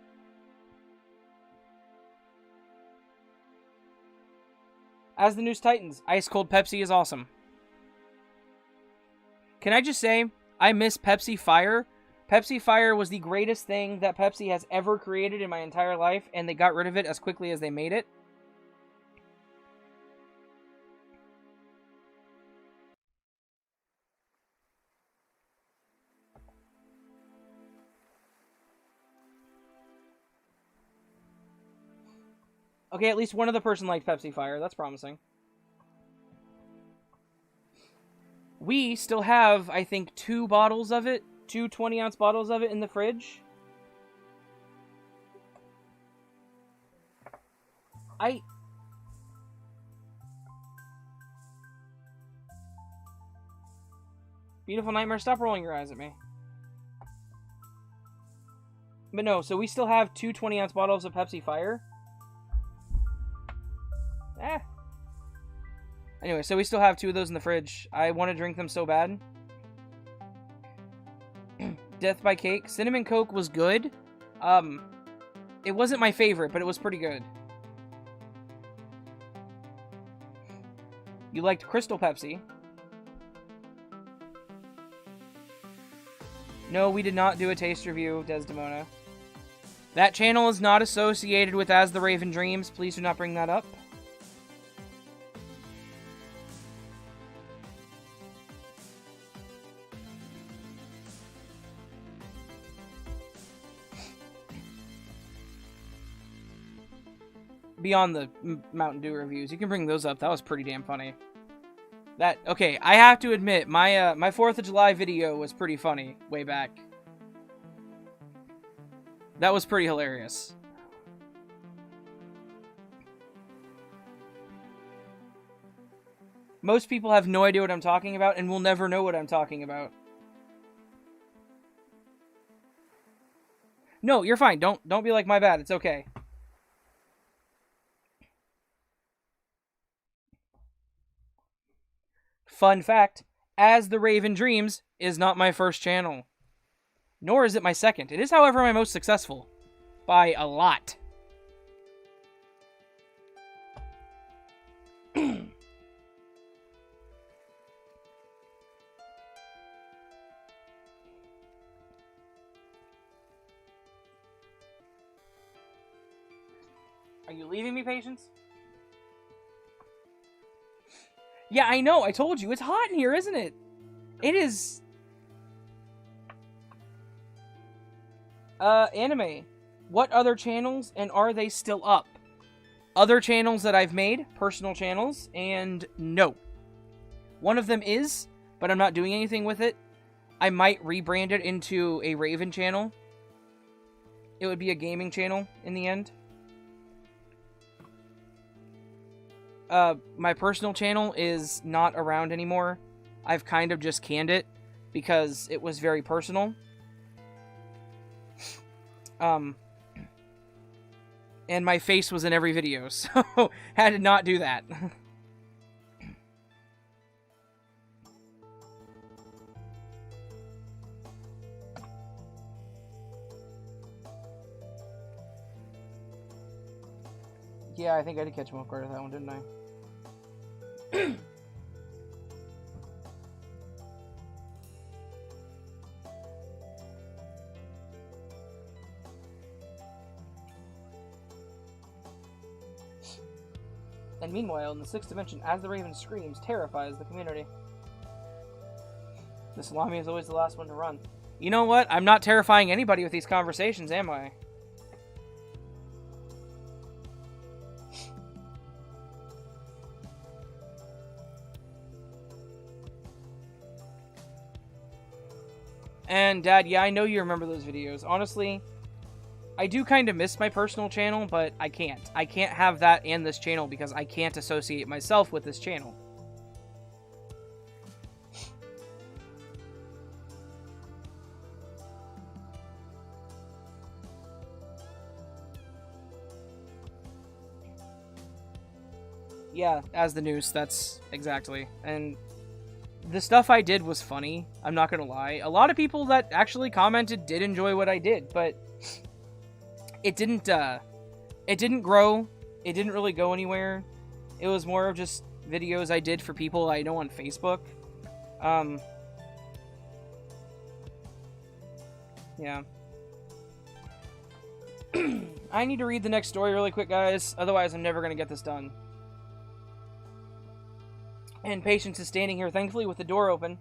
As the News Titans, Ice Cold Pepsi is awesome. Can I just say, I miss Pepsi Fire. Pepsi Fire was the greatest thing that Pepsi has ever created in my entire life, and they got rid of it as quickly as they made it. Okay, at least one other person likes Pepsi Fire. That's promising. We still have, I think, 2 bottles of it. 2 20-ounce bottles of it in the fridge. Beautiful Nightmare, stop rolling your eyes at me. But no, so we still have 2 20-ounce bottles of Pepsi Fire. Anyway, so we still have 2 of those in the fridge. I want to drink them so bad. Death by Cake. Cinnamon Coke was good. It wasn't my favorite, but it was pretty good. You liked Crystal Pepsi. No, we did not do a taste review, Desdemona. That channel is not associated with As the Raven Dreams. Please do not bring that up. Beyond the Mountain Dew reviews, you can bring those up. That was pretty damn funny. Okay, I have to admit, my 4th of July video was pretty funny way back. That was pretty hilarious. Most people have no idea what I'm talking about and will never know what I'm talking about. No, you're fine. Don't be like, my bad. It's okay. Fun fact, As the Raven Dreams is not my first channel. Nor is it my second. It is, however, my most successful. By a lot. Are you leaving me, Patience? Yeah, I know. I told you. It's hot in here, isn't it? It is. Anime. What other channels, and are they still up? Other channels that I've made, personal channels, and no. One of them is, but I'm not doing anything with it. I might rebrand it into a Raven channel. It would be a gaming channel in the end. My personal channel is not around anymore. I've kind of just canned it because it was very personal. And my face was in every video, so had to not do that. Yeah, I think I did catch milk right at that one, didn't I? And meanwhile, in the 6th dimension, As the Raven Screams terrifies the community. The salami is always the last one to run. You know what? I'm not terrifying anybody with these conversations, am I? And Dad, yeah, I know you remember those videos. Honestly, I do kind of miss my personal channel, but I can't. I can't have that and this channel because I can't associate myself with this channel. Yeah, as the news, that's exactly. And the stuff I did was funny, I'm not gonna lie. A lot of people that actually commented did enjoy what I did, but it didn't grow. It didn't really go anywhere. It was more of just videos I did for people I know on Facebook. Yeah. I need to read the next story really quick, guys. Otherwise, I'm never gonna get this done. And Patience is standing here, thankfully, with the door open.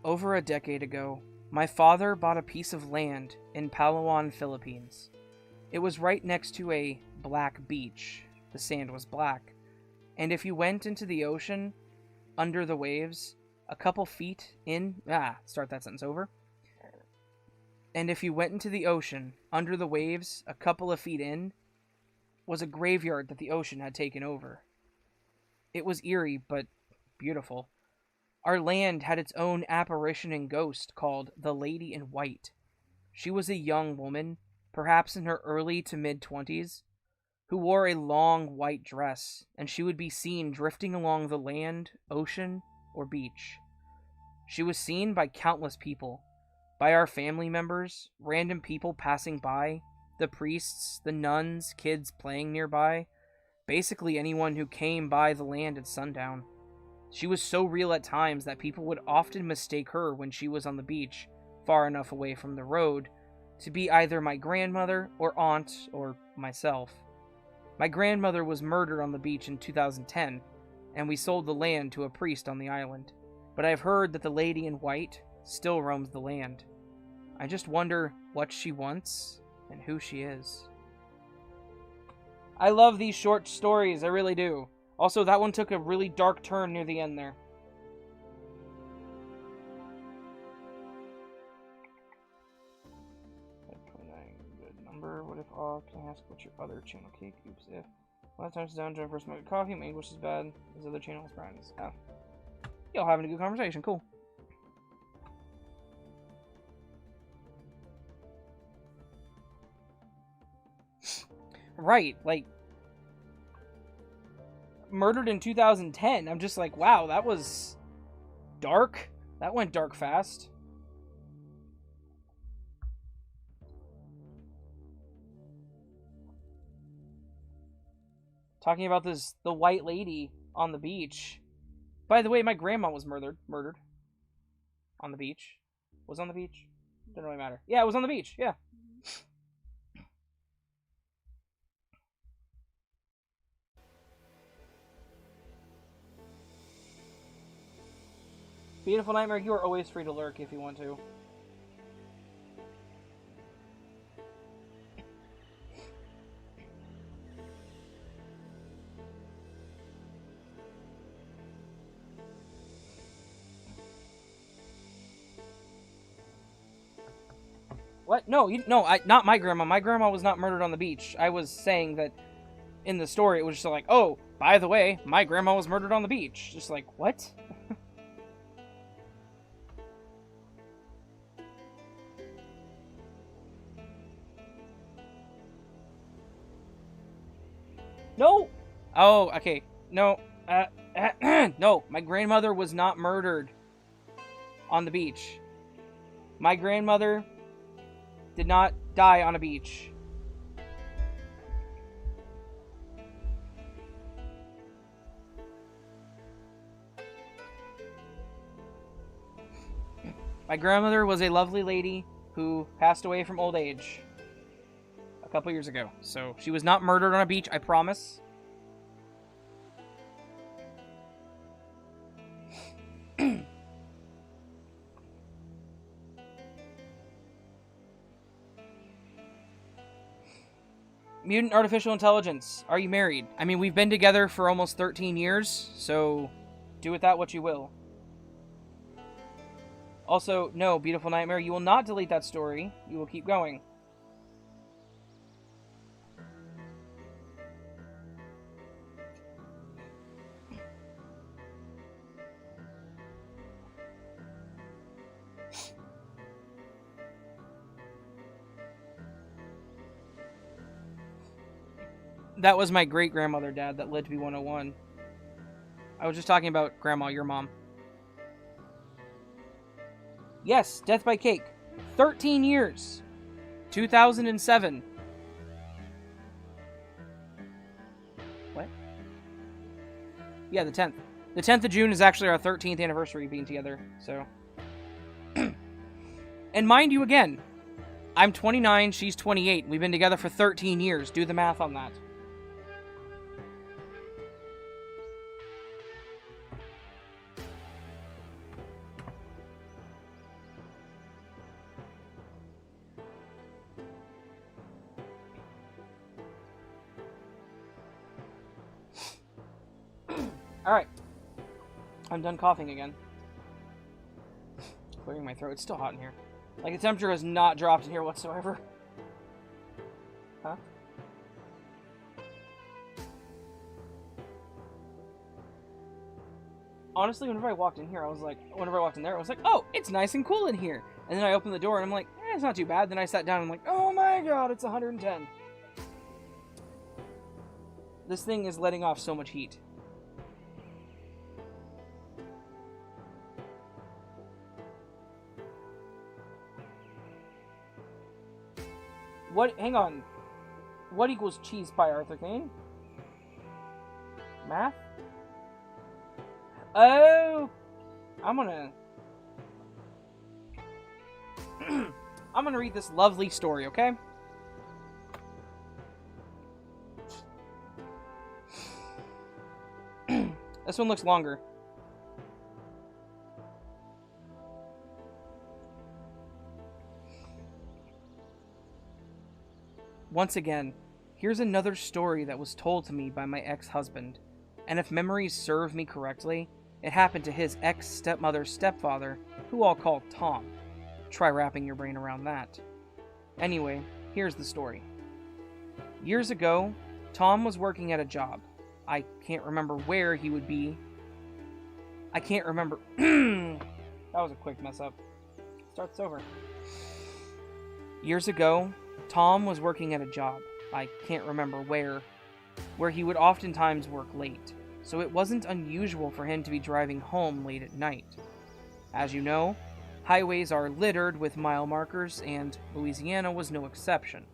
Over a decade ago, my father bought a piece of land in Palawan, Philippines. It was right next to a black beach. The sand was black. And if you went into the ocean, under the waves, a couple feet in... start that sentence over. And if you went into the ocean, under the waves, a couple of feet in, was a graveyard that the ocean had taken over. It was eerie, but beautiful. Our land had its own apparition and ghost called the Lady in White. She was a young woman, perhaps in her early to mid-20s, who wore a long white dress, and she would be seen drifting along the land, ocean, or beach. She was seen by countless people, by our family members, random people passing by, the priests, the nuns, kids playing nearby, basically anyone who came by the land at sundown. She was so real at times that people would often mistake her when she was on the beach, far enough away from the road, to be either my grandmother or aunt or myself. My grandmother was murdered on the beach in 2010, and we sold the land to a priest on the island. But I've heard that the lady in white still roams the land. I just wonder what she wants and who she is. I love these short stories, I really do. Also, that one took a really dark turn near the end there. Good number. What if can I ask what's your other channel? Cake? Oops, if. Last time I was down, Jennifer smoked coffee, my English is bad. His other channel is friends. Oh. Y'all having a good conversation, cool. Right, like, murdered in 2010. I'm just like, wow, that was dark. That went dark fast. Talking about the white lady on the beach. By the way, my grandma was murdered. On the beach. Was on the beach? Doesn't really matter. Yeah, it was on the beach, yeah. Beautiful Nightmare, you are always free to lurk if you want to. What? No, not my grandma. My grandma was not murdered on the beach. I was saying that in the story it was just like, oh, by the way, my grandma was murdered on the beach. Just like, what? No! Oh, okay. No. No, my grandmother was not murdered on the beach. My grandmother did not die on a beach. My grandmother was a lovely lady who passed away from old age a couple years ago. So she was not murdered on a beach, I promise. Mutant Artificial Intelligence, are you married? I mean, we've been together for almost 13 years, so do with that what you will. Also, no, Beautiful Nightmare, you will not delete that story. You will keep going. That was my great-grandmother, Dad, that lived to be 101. I was just talking about Grandma, your mom. Yes, Death by Cake. 13 years. 2007. What? Yeah, the 10th. The 10th of June is actually our 13th anniversary being together, so... And mind you, again, I'm 29, she's 28. We've been together for 13 years. Do the math on that. Alright. I'm done coughing again. Clearing my throat. It's still hot in here. Like, the temperature has not dropped in here whatsoever. Huh? Honestly, whenever I walked in here, I was like, oh, it's nice and cool in here. And then I opened the door and I'm like, it's not too bad. Then I sat down and I'm like, oh my god, it's 110. This thing is letting off so much heat. What? Hang on. What equals cheese pie, Arthur Kane? Math? Oh! I'm gonna read this lovely story, okay? This one looks longer. Once again, here's another story that was told to me by my ex-husband, and if memories serve me correctly, it happened to his ex-stepmother's stepfather, who I'll call Tom. Try wrapping your brain around that. Anyway, here's the story. Years ago, Tom was working at a job. I can't remember where he would be. I can't remember. That was a quick mess up. Starts over. Years ago, Tom was working at a job. I can't remember where he would oftentimes work late, so it wasn't unusual for him to be driving home late at night. As you know, highways are littered with mile markers, and Louisiana was no exception.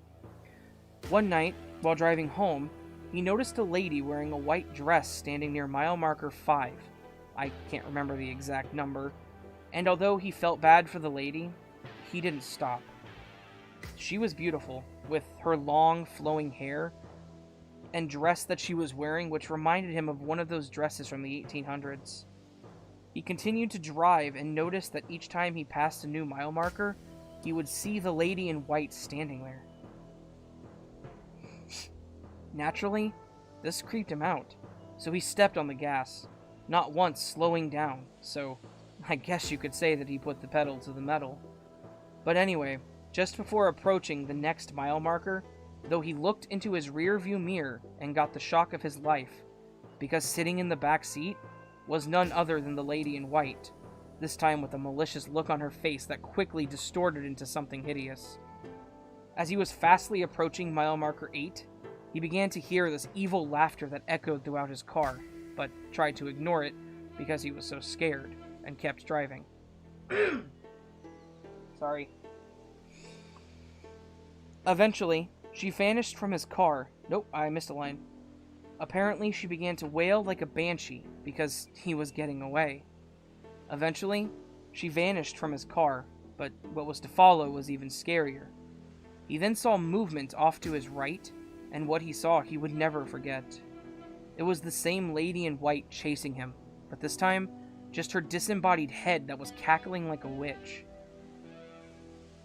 One night, while driving home, he noticed a lady wearing a white dress standing near mile marker 5. I can't remember the exact number, and although he felt bad for the lady, he didn't stop. She was beautiful, with her long, flowing hair and dress that she was wearing, which reminded him of one of those dresses from the 1800s. He continued to drive and noticed that each time he passed a new mile marker, he would see the lady in white standing there. Naturally, this creeped him out, so he stepped on the gas, not once slowing down, so I guess you could say that he put the pedal to the metal. But anyway, just before approaching the next mile marker, though he looked into his rear-view mirror and got the shock of his life, because sitting in the back seat was none other than the lady in white, this time with a malicious look on her face that quickly distorted into something hideous. As he was fastly approaching mile marker 8, he began to hear this evil laughter that echoed throughout his car, but tried to ignore it because he was so scared, and kept driving. Sorry. Eventually, she vanished from his car. Nope, I missed a line. Apparently, she began to wail like a banshee because he was getting away. Eventually, she vanished from his car, but what was to follow was even scarier. He then saw movement off to his right, and what he saw he would never forget. It was the same lady in white chasing him, but this time, just her disembodied head that was cackling like a witch.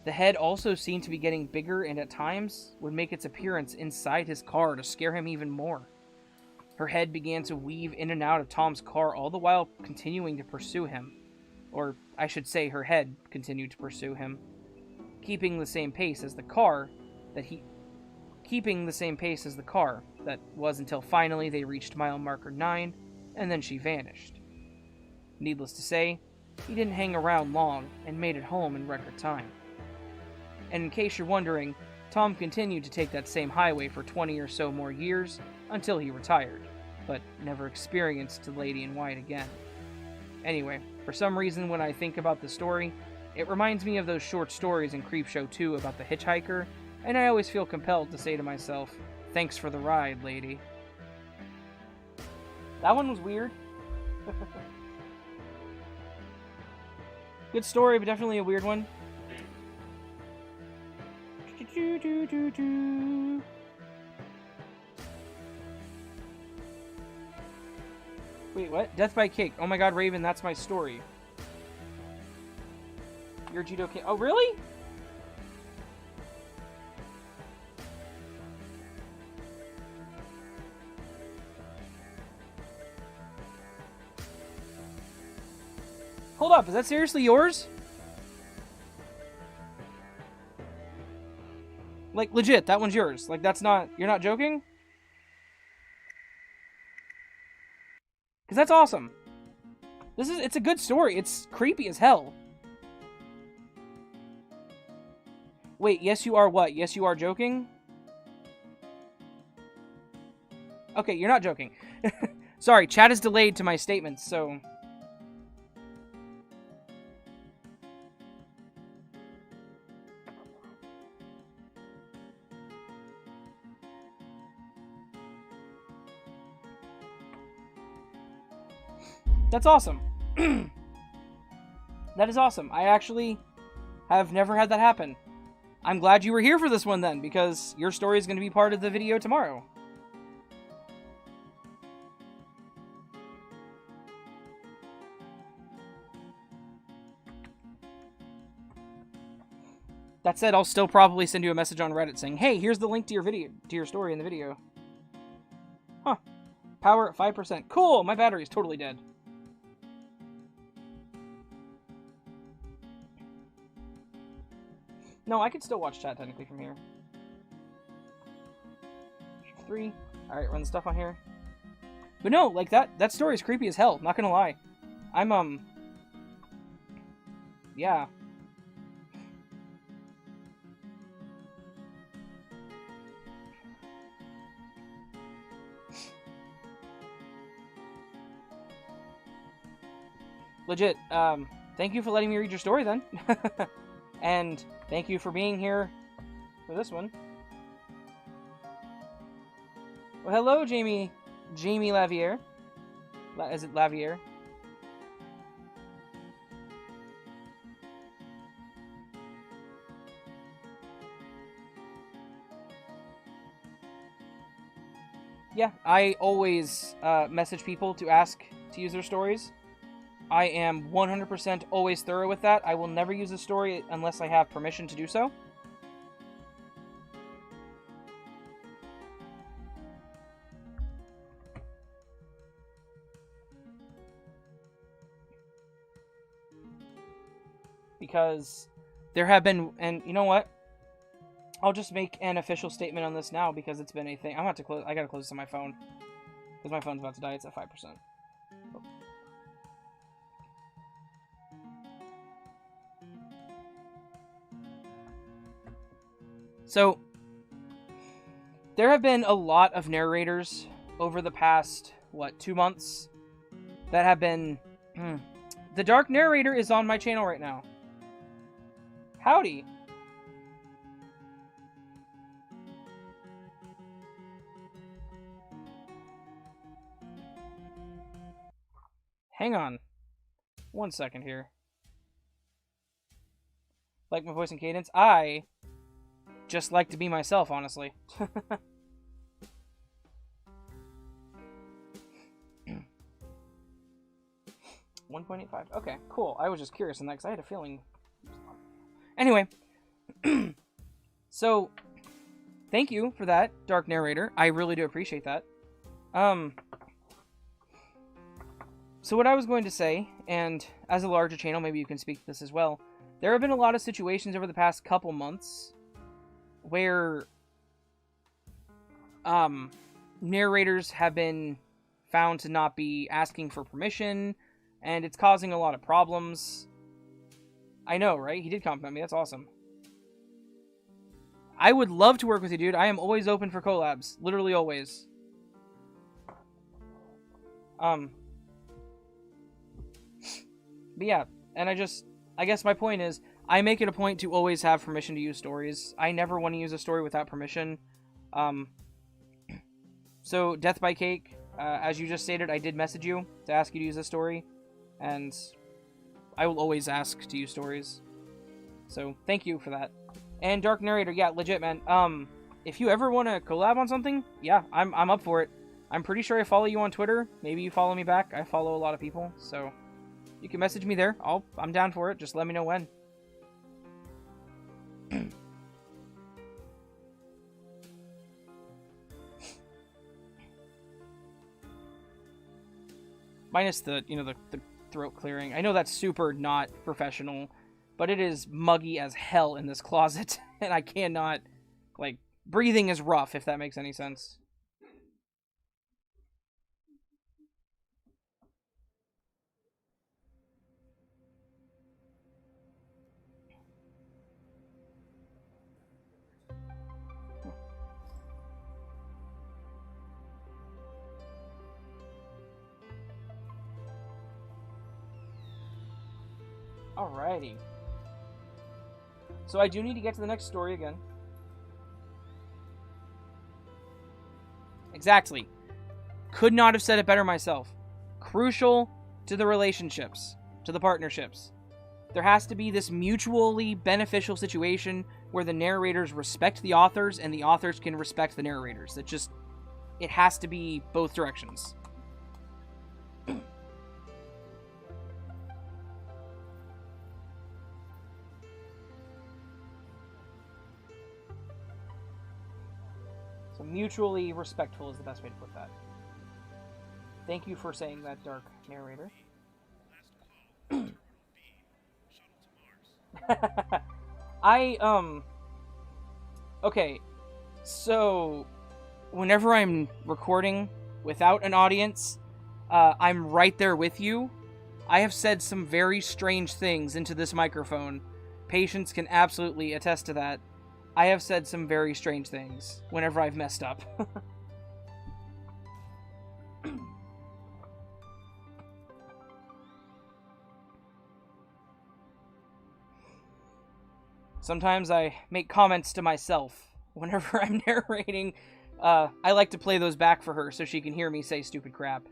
The head also seemed to be getting bigger and at times would make its appearance inside his car to scare him even more. Her head began to weave in and out of Tom's car, all the while continuing to pursue him. Or, I should say, her head continued to pursue him, keeping the same pace as the car that was until finally they reached mile marker 9, and then she vanished. Needless to say, he didn't hang around long and made it home in record time. And in case you're wondering, Tom continued to take that same highway for 20 or so more years until he retired, but never experienced the lady in white again. Anyway, for some reason when I think about the story, it reminds me of those short stories in Creepshow 2 about the hitchhiker, and I always feel compelled to say to myself, thanks for the ride, lady. That one was weird. Good story, but definitely a weird one. Wait, what? Death by Cake. Oh my god, Raven, that's my story. You're Judo King. Oh, really? Hold up, is that seriously yours? Like, legit, that one's yours. Like, that's not... You're not joking? Because that's awesome. It's a good story. It's creepy as hell. Wait, yes you are what? Yes you are joking? Okay, you're not joking. Sorry, chat is delayed to my statements, so... That's awesome. That is awesome. I actually have never had that happen. I'm glad you were here for this one then, because your story is going to be part of the video tomorrow. That said, I'll still probably send you a message on Reddit saying, hey, here's the link to your story in the video. Huh. Power at 5%. Cool, my battery's totally dead. No, I could still watch chat technically from here. 3. Alright, run the stuff on here. But no, like that story is creepy as hell, not gonna lie. I'm, yeah. Legit, thank you for letting me read your story then. And thank you for being here for this one. Well, hello, Jamie Lavier. Is it Lavier? Yeah, I always message people to ask to use their stories. I am 100% always thorough with that. I will never use a story unless I have permission to do so. Because there have been, and you know what? I'll just make an official statement on this now because it's been a thing. I'm about to close. I gotta close this on my phone because my phone's about to die. It's at 5%. So, there have been a lot of narrators over the past, 2 months that have been... The Dark Narrator is on my channel right now. Howdy. Hang on. 1 second here. Like my voice and cadence? I just like to be myself, honestly. 1.85. Okay, cool. I was just curious on that because I had a feeling. Anyway, so thank you for that, Dark Narrator. I really do appreciate that. So what I was going to say, and as a larger channel, maybe you can speak to this as well. There have been a lot of situations over the past couple months where narrators have been found to not be asking for permission, and it's causing a lot of problems. I know, right? He did compliment me. That's awesome. I would love to work with you, dude. I am always open for collabs. Literally always. But yeah, and I guess my point is, I make it a point to always have permission to use stories. I never want to use a story without permission. So, Death by Cake, as you just stated, I did message you to ask you to use a story, and I will always ask to use stories. So, thank you for that. And Dark Narrator, yeah, legit, man. If you ever want to collab on something, yeah, I'm up for it. I'm pretty sure I follow you on Twitter. Maybe you follow me back. I follow a lot of people, so you can message me there. I'm down for it. Just let me know when. Minus the throat clearing. I know that's super not professional, but it is muggy as hell in this closet, and I cannot, breathing is rough, if that makes any sense. Alrighty. So I do need to get to the next story again. Exactly. Could not have said it better myself. Crucial to the relationships, to the partnerships. There has to be this mutually beneficial situation where the narrators respect the authors and the authors can respect the narrators. It has to be both directions. So mutually respectful is the best way to put that. Thank you for saying that, Dark Narrator. Okay, so whenever I'm recording without an audience, I'm right there with you. I have said some very strange things into this microphone. Patients can absolutely attest to that. I have said some very strange things whenever I've messed up. Sometimes I make comments to myself whenever I'm narrating. I like to play those back for her so she can hear me say stupid crap.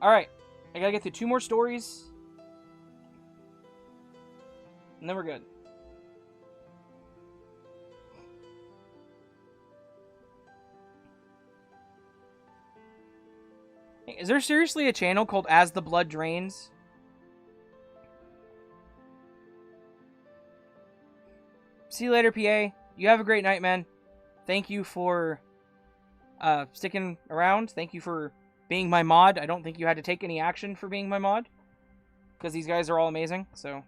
Alright, I gotta get through 2 more stories, and then we're good. Is there seriously a channel called As the Blood Drains? See you later, PA. You have a great night, man. Thank you for sticking around. Thank you for being my mod. I don't think you had to take any action for being my mod, because these guys are all amazing, so...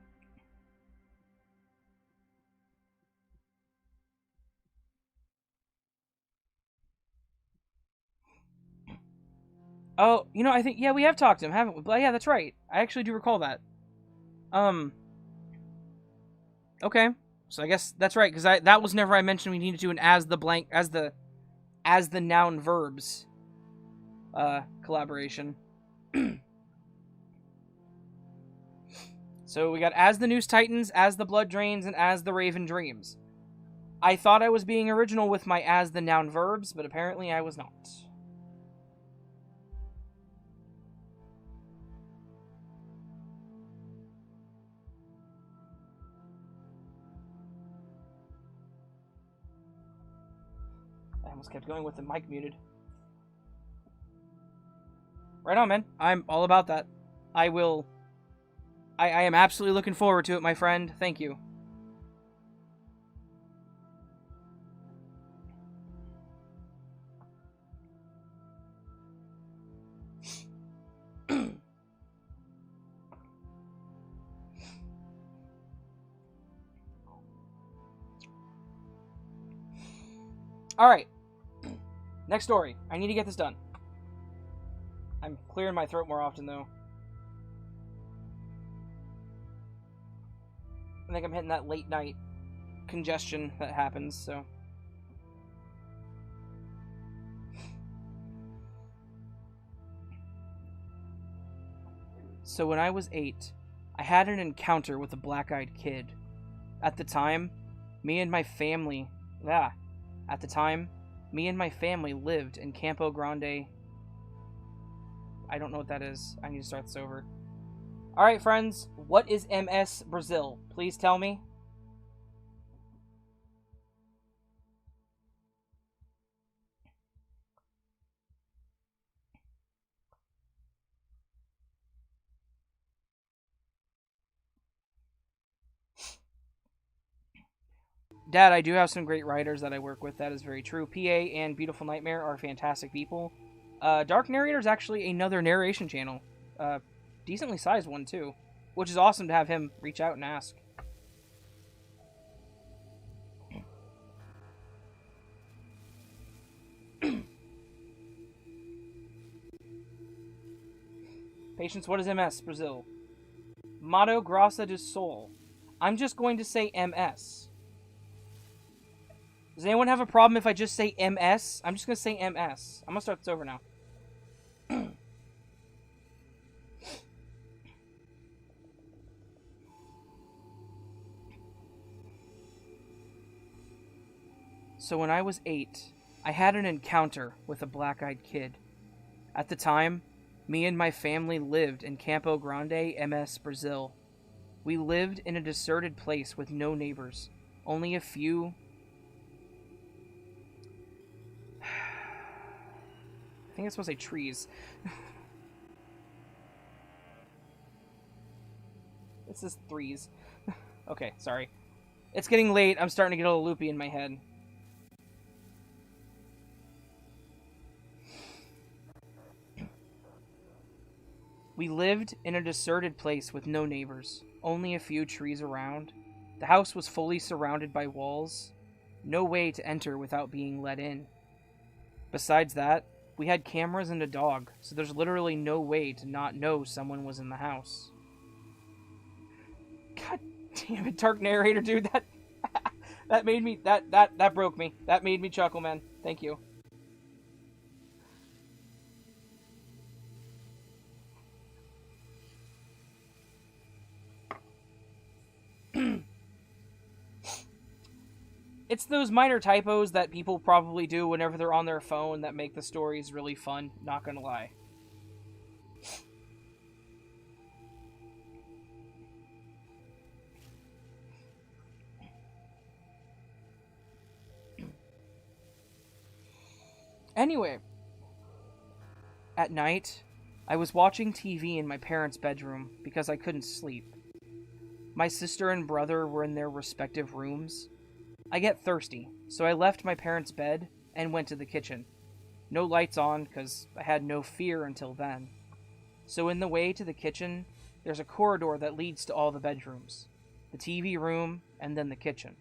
Oh, you know, I think, yeah, we have talked to him, haven't we? But yeah, that's right. I actually do recall that. Okay. So I guess that's right, because that was never I mentioned we need to do an as the noun verbs collaboration. So we got As the Noose Titans, As the Blood Drains, and As the Raven Dreams. I thought I was being original with my as the noun verbs, but apparently I was not. I almost kept going with the mic muted. Right on, man. I'm all about that. I am absolutely looking forward to it, my friend. Thank you. Alright. Next story. I need to get this done. I'm clearing my throat more often, though. I think I'm hitting that late night congestion that happens, so... So when I was 8, I had an encounter with a black-eyed kid. At the time, me and my family lived in Campo Grande. I don't know what that is. I need to start this over. Alright, friends. What is MS Brazil? Please tell me. Dad, I do have some great writers that I work with. That is very true. PA and Beautiful Nightmare are fantastic people. Dark Narrator is actually another narration channel. Decently sized one, too. Which is awesome to have him reach out and ask. Patience, what is MS, Brazil? Mato Grossa do Sol. I'm just going to say MS. Does anyone have a problem if I just say MS? I'm just going to say MS. I'm going to start this over now. So when I was 8, I had an encounter with a black-eyed kid. At the time, me and my family lived in Campo Grande, MS, Brazil. We lived in a deserted place with no neighbors, only a few... I think it's supposed to say trees. It says threes. Okay, sorry. It's getting late. I'm starting to get a little loopy in my head. We lived in a deserted place with no neighbors, only a few trees around. The house was fully surrounded by walls, no way to enter without being let in. Besides that, we had cameras and a dog, so there's literally no way to not know someone was in the house. God damn it, Dark Narrator, dude, that made me, that broke me. That made me chuckle, man. Thank you. It's those minor typos that people probably do whenever they're on their phone that make the stories really fun, not gonna lie. Anyway, at night, I was watching TV in my parents' bedroom because I couldn't sleep. My sister and brother were in their respective rooms. I get thirsty, so I left my parents' bed and went to the kitchen. No lights on, because I had no fear until then. So in the way to the kitchen, there's a corridor that leads to all the bedrooms, the TV room, and then the kitchen.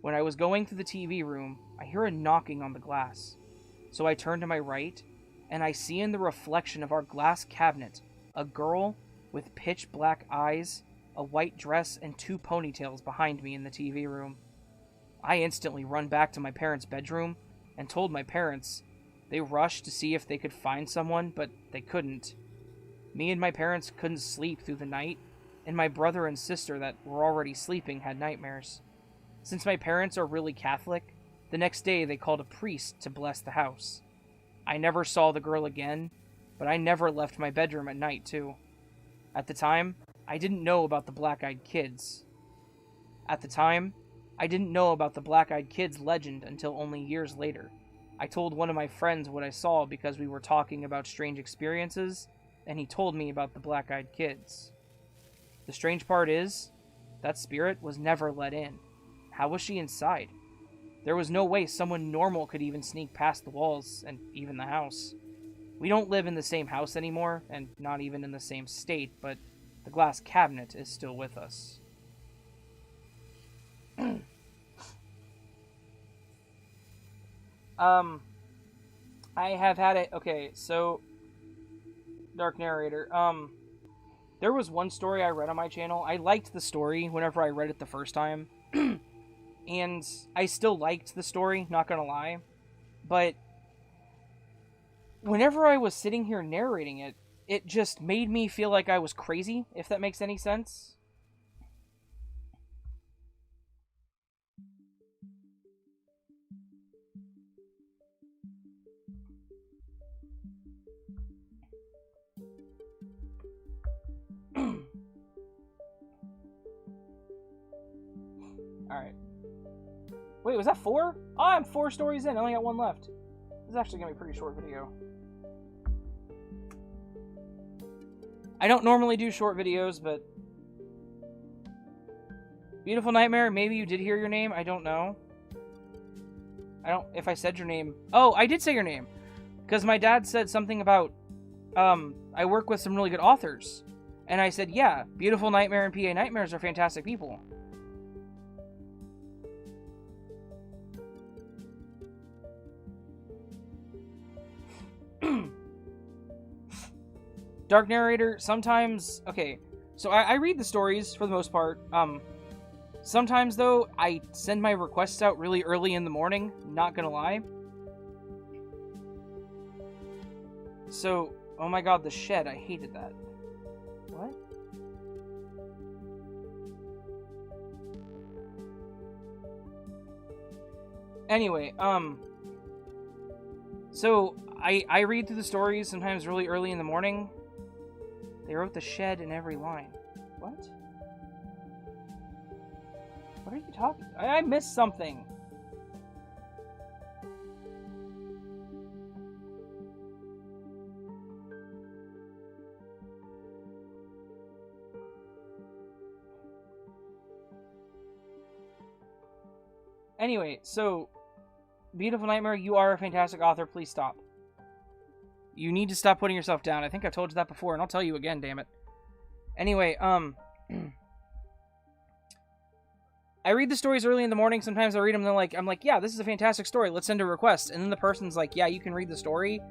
When I was going through the TV room, I hear a knocking on the glass. So I turn to my right, and I see in the reflection of our glass cabinet a girl with pitch black eyes, a white dress, and 2 ponytails behind me in the TV room. I instantly run back to my parents' bedroom and told my parents. They rushed to see if they could find someone, but they couldn't. Me and my parents couldn't sleep through the night, and my brother and sister that were already sleeping had nightmares. Since my parents are really Catholic, the next day they called a priest to bless the house. I never saw the girl again, but I never left my bedroom at night, too. At the time, I didn't know about the black-eyed kids. Legend until only years later. I told one of my friends what I saw because we were talking about strange experiences, and he told me about the black-eyed kids. The strange part is, that spirit was never let in. How was she inside? There was no way someone normal could even sneak past the walls, and even the house. We don't live in the same house anymore, and not even in the same state, but the glass cabinet is still with us. I have had it. Okay, so Dark Narrator. There was one story I read on my channel. I liked the story whenever I read it the first time. And I still liked the story, not gonna lie. But whenever I was sitting here narrating it, it just made me feel like I was crazy, if that makes any sense. Alright. Wait, was that 4? Oh, I'm 4 stories in. I only got 1 left. This is actually going to be a pretty short video. I don't normally do short videos, but... Beautiful Nightmare, maybe you did hear your name. I don't know. If I said your name... Oh, I did say your name. Because my dad said something about... I work with some really good authors. And I said, yeah, Beautiful Nightmare and PA Nightmares are fantastic people. Dark Narrator, sometimes... Okay, So I read the stories for the most part. Sometimes, though, I send my requests out really early in the morning, not gonna lie. So, oh my god, the shed, I hated that. What? Anyway, so I read through the stories sometimes really early in the morning. They wrote the shed in every line. What? What are you talking? I missed something. Anyway, so Beautiful Nightmare, you are a fantastic author. Please stop. You need to stop putting yourself down. I think I've told you that before, and I'll tell you again, damn it. Anyway, I read the stories early in the morning. Sometimes I read them, and I'm like, yeah, this is a fantastic story. Let's send a request. And then the person's like, yeah, you can read the story.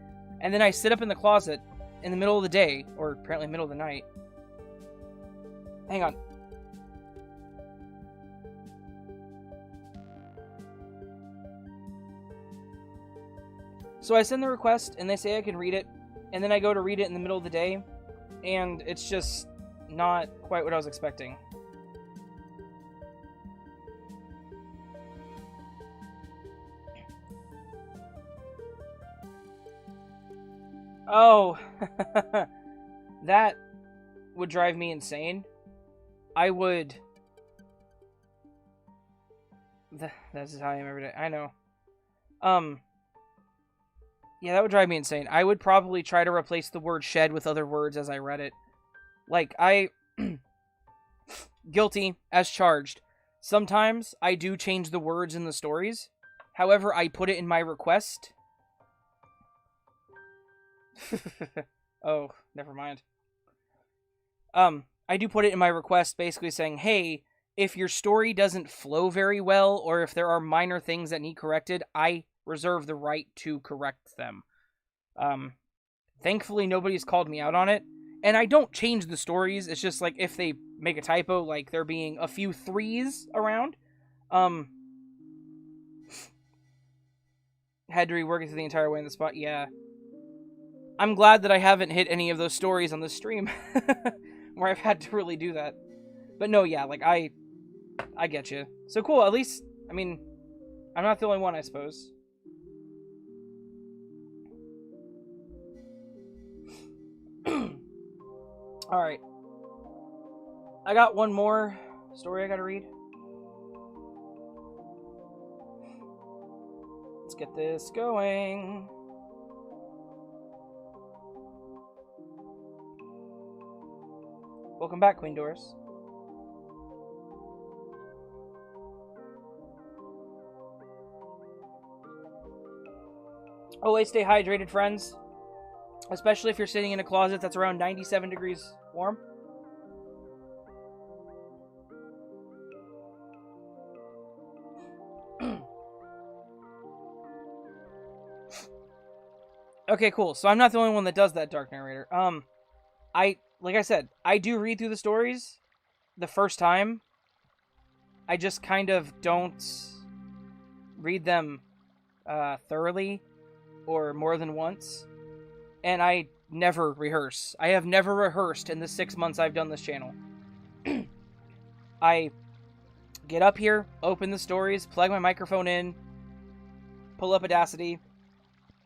And then I sit up in the closet in the middle of the day, or apparently middle of the night. Hang on. So I send the request, and they say I can read it, and then I go to read it in the middle of the day, and it's just not quite what I was expecting. Oh, that would drive me insane. I would... This is how I am every day. I know. Yeah, that would drive me insane. I would probably try to replace the word shed with other words as I read it. Like, guilty, as charged. Sometimes I do change the words in the stories. However, I put it in my request. Oh, never mind. I do put it in my request basically saying, hey, if your story doesn't flow very well, or if there are minor things that need corrected, I reserve the right to correct them. Thankfully, nobody's called me out on it. And I don't change the stories. It's just like if they make a typo, like there being a few 3s around. Had to rework it through the entire way in the spot. Yeah. I'm glad that I haven't hit any of those stories on the stream where I've had to really do that. But no, yeah, like I get you. So cool. At least, I mean, I'm not the only one, I suppose. Alright. I got one more story I gotta read. Let's get this going. Welcome back, Queen Doris. Always stay hydrated, friends. Especially if you're sitting in a closet that's around 97 degrees warm. Okay, cool. So I'm not the only one that does that, Dark Narrator. Like I said, I do read through the stories the first time. I just kind of don't read them thoroughly or more than once. And I never rehearse. I have never rehearsed in the 6 months I've done this channel. I get up here, open the stories, plug my microphone in, pull up Audacity,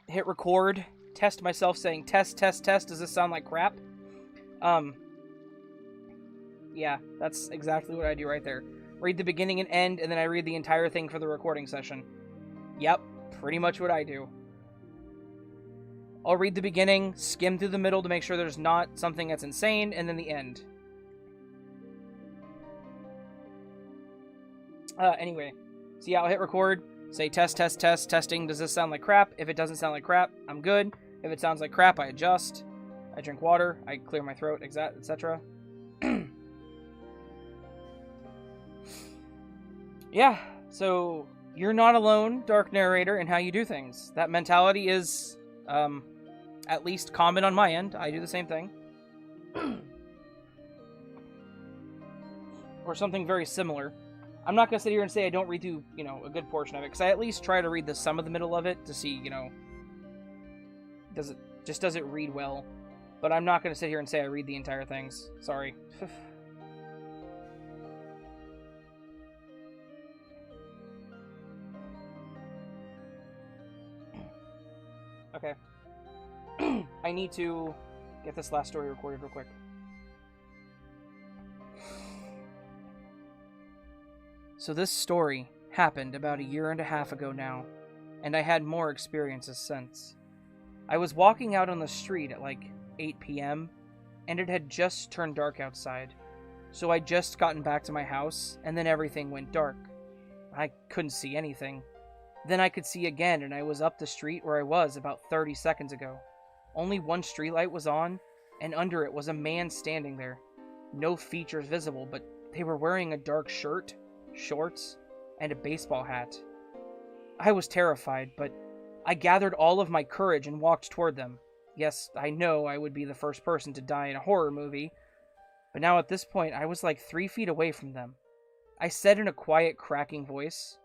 hit record, test myself saying, test, test, test, does this sound like crap? Yeah, that's exactly what I do right there. Read the beginning and end, and then I read the entire thing for the recording session. Yep, pretty much what I do. I'll read the beginning, skim through the middle to make sure there's not something that's insane, and then the end. Anyway. So yeah, I'll hit record, say test, test, test, testing, does this sound like crap? If it doesn't sound like crap, I'm good. If it sounds like crap, I adjust. I drink water, I clear my throat, etc. Yeah, so you're not alone, Dark Narrator, in how you do things. That mentality is, at least common on my end. I do the same thing. or something very similar. I'm not going to sit here and say I don't read through, a good portion of it, because I at least try to read some of the middle of it to see, does it read well. But I'm not going to sit here and say I read the entire things. Sorry. Okay. I need to get this last story recorded real quick. So this story happened about 1.5 years ago now, and I had more experiences since. I was walking out on the street at like 8 p.m., and it had just turned dark outside. So I'd just gotten back to my house, and then everything went dark. I couldn't see anything. Then I could see again, and I was up the street where I was about 30 seconds ago. Only one streetlight was on, and under it was a man standing there. No features visible, but they were wearing a dark shirt, shorts, and a baseball hat. I was terrified, but I gathered all of my courage and walked toward them. Yes, I know I would be the first person to die in a horror movie, but now at this point I was like 3 feet away from them. I said in a quiet, cracking voice,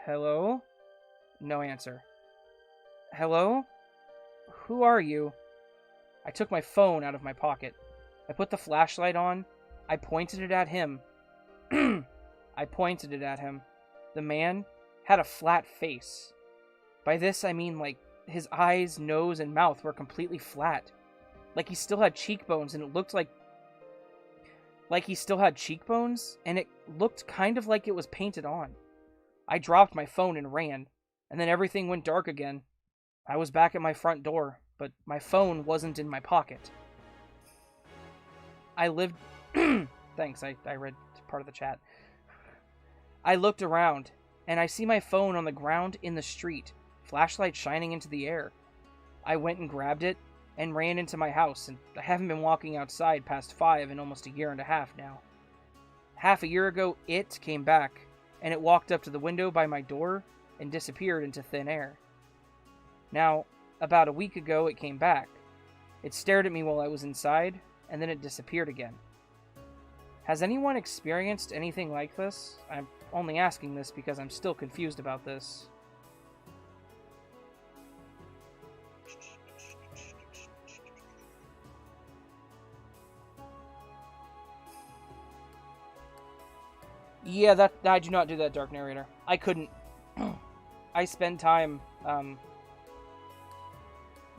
"Hello?" No answer. "Hello? Who are you?" I took my phone out of my pocket. I put the flashlight on. I pointed it at him. I pointed it at him. The man had a flat face. By this I mean like his eyes, nose, and mouth were completely flat. Like he still had cheekbones, and it looked like he still had cheekbones, and it looked kind of like it was painted on. I dropped my phone and ran, and then everything went dark again. I was back at my front door, but my phone wasn't in my pocket. I lived... Thanks, I read part of the chat. I looked around, and I see my phone on the ground in the street, flashlight shining into the air. I went and grabbed it, and ran into my house, and I haven't been walking outside past 5 in almost 1.5 years now. Half a year ago, it came back, and it walked up to the window by my door, and disappeared into thin air. Now, about a week ago, it came back. It stared at me while I was inside, and then it disappeared again. Has anyone experienced anything like this? I'm only asking this because I'm still confused about this. Yeah, I do not do that, Dark Narrator. I couldn't. I spend time,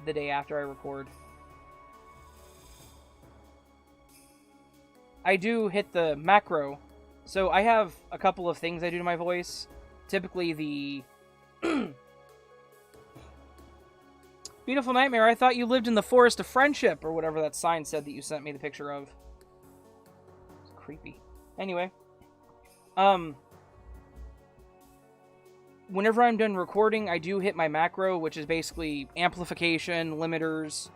the day after I record. I do hit the macro. So I have a couple of things I do to my voice. Typically the... Beautiful Nightmare, I thought you lived in the Forest of Friendship, or whatever that sign said that you sent me the picture of. It's creepy. Anyway. Whenever I'm done recording, I do hit my macro, which is basically amplification, limiters,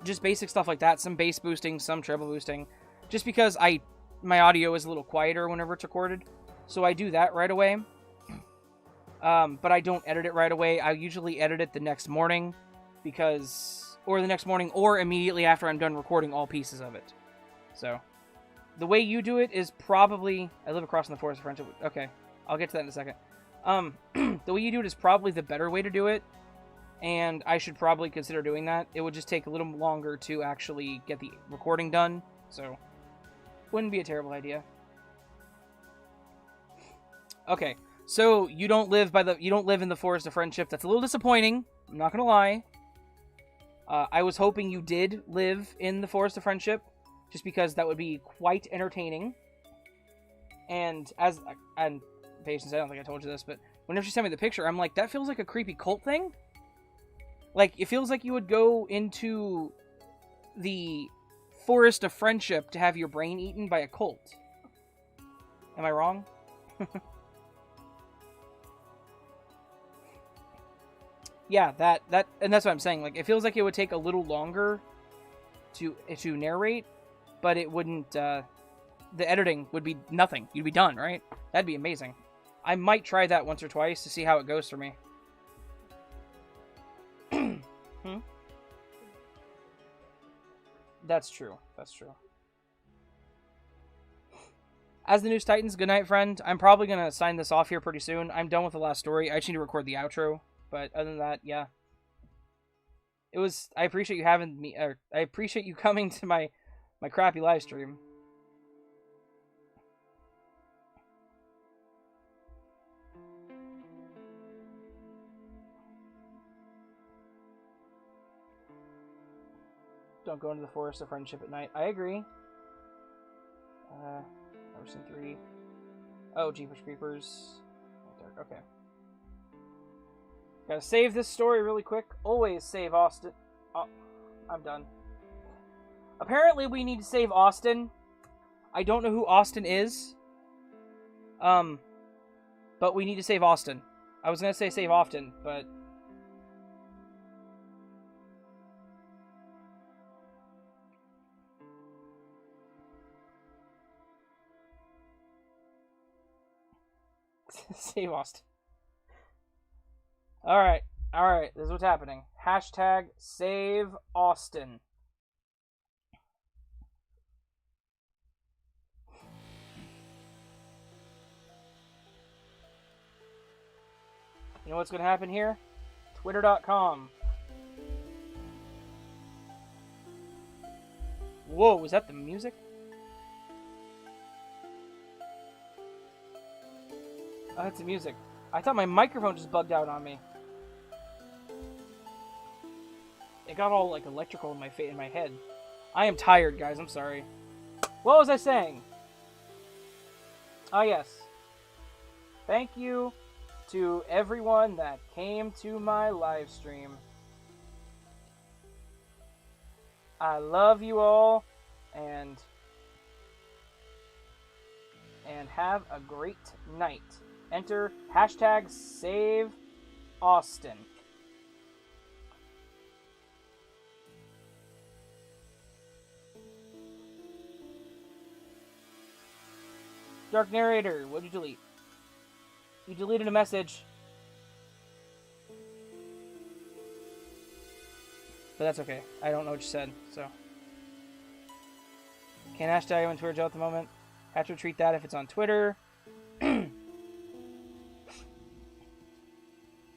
just basic stuff like that. Some bass boosting, some treble boosting. Just because my audio is a little quieter whenever it's recorded. So I do that right away. But I don't edit it right away. I usually edit it the next morning, or immediately after I'm done recording all pieces of it. So, the way you do it is probably... I live across in the Forest of Friendship. Okay, I'll get to that in a second. The way you do it is probably the better way to do it, and I should probably consider doing that. It would just take a little longer to actually get the recording done, so wouldn't be a terrible idea. Okay, so you don't live in the Forest of Friendship. That's a little disappointing. I'm not gonna lie. I was hoping you did live in the Forest of Friendship, just because that would be quite entertaining. And Patience, I don't think I told you this, but whenever she sent me the picture, I'm like, that feels like a creepy cult thing. Like, it feels like you would go into the Forest of Friendship to have your brain eaten by a cult. Am I wrong? Yeah, and that's what I'm saying. Like, it feels like it would take a little longer to narrate, but it wouldn't, the editing would be nothing. You'd be done, right? That'd be amazing. I might try that once or twice to see how it goes for me. That's true. That's true. As the News Titans, good night, friend. I'm probably going to sign this off here pretty soon. I'm done with the last story. I just need to record the outro. But other than that, yeah. I appreciate you having me, I appreciate you coming to my crappy live stream. Don't go into the forest of friendship at night. I agree. Never seen 3. Oh, Jeepers Creepers. Okay. Gotta save this story really quick. Always save Austin. Oh, I'm done. Apparently we need to save Austin. I don't know who Austin is. But we need to save Austin. I was gonna say save often, but... Save Austin. Alright, this is what's happening. Hashtag save Austin. You know what's going to happen here? Twitter.com. Whoa, was that the music? Oh, that's the music. I thought my microphone just bugged out on me. It got all like electrical in my head. I am tired, guys. I'm sorry. What was I saying? Ah, yes. Thank you to everyone that came to my live stream. I love you all, and have a great night. Enter hashtag save Austin. Dark Narrator, what'd you delete? You deleted a message. But that's okay. I don't know what you said, so. Can't hashtag on Twitter jail at the moment. Have to retweet that if it's on Twitter.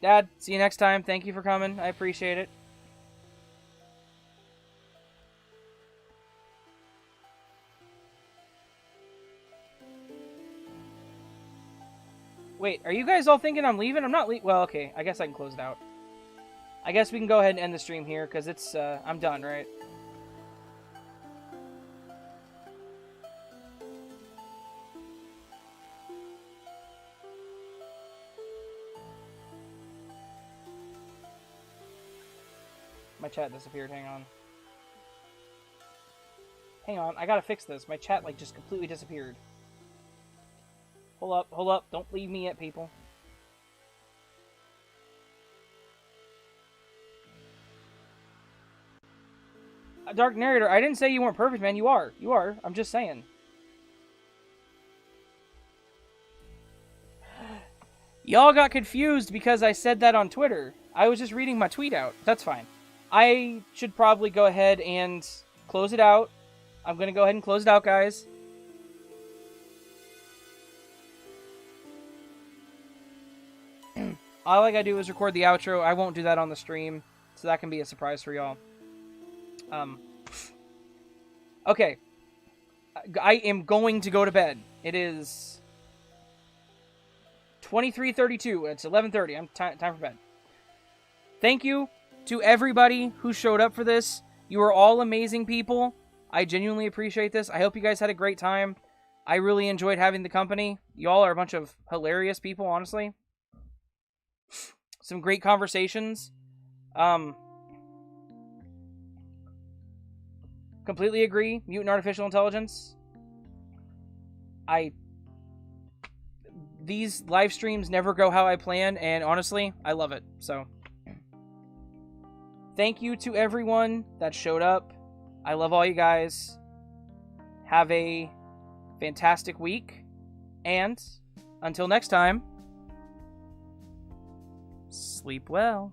Dad, see you next time. Thank you for coming. I appreciate it. Wait, are you guys all thinking I'm leaving? I'm not leaving. Well, okay. I guess I can close it out. I guess we can go ahead and end the stream here, because it's, I'm done, right? My chat disappeared. Hang on. Hang on. I gotta fix this. My chat, like, just completely disappeared. Hold up. Hold up. Don't leave me yet, people. Dark Narrator, I didn't say you weren't perfect, man. You are. You are. I'm just saying. Y'all got confused because I said that on Twitter. I was just reading my tweet out. That's fine. I should probably go ahead and close it out. I'm going to go ahead and close it out, guys. All I gotta do is record the outro. I won't do that on the stream, so that can be a surprise for y'all. Okay. I am going to go to bed. It is 23:32. It's 11:30. I'm time for bed. Thank you to everybody who showed up for this. You are all amazing people. I genuinely appreciate this. I hope you guys had a great time. I really enjoyed having the company. Y'all are a bunch of hilarious people, honestly. Some great conversations. Completely agree. Mutant artificial intelligence. These live streams never go how I plan, and honestly, I love it. So, thank you to everyone that showed up. I love all you guys. Have a fantastic week. And until next time, sleep well.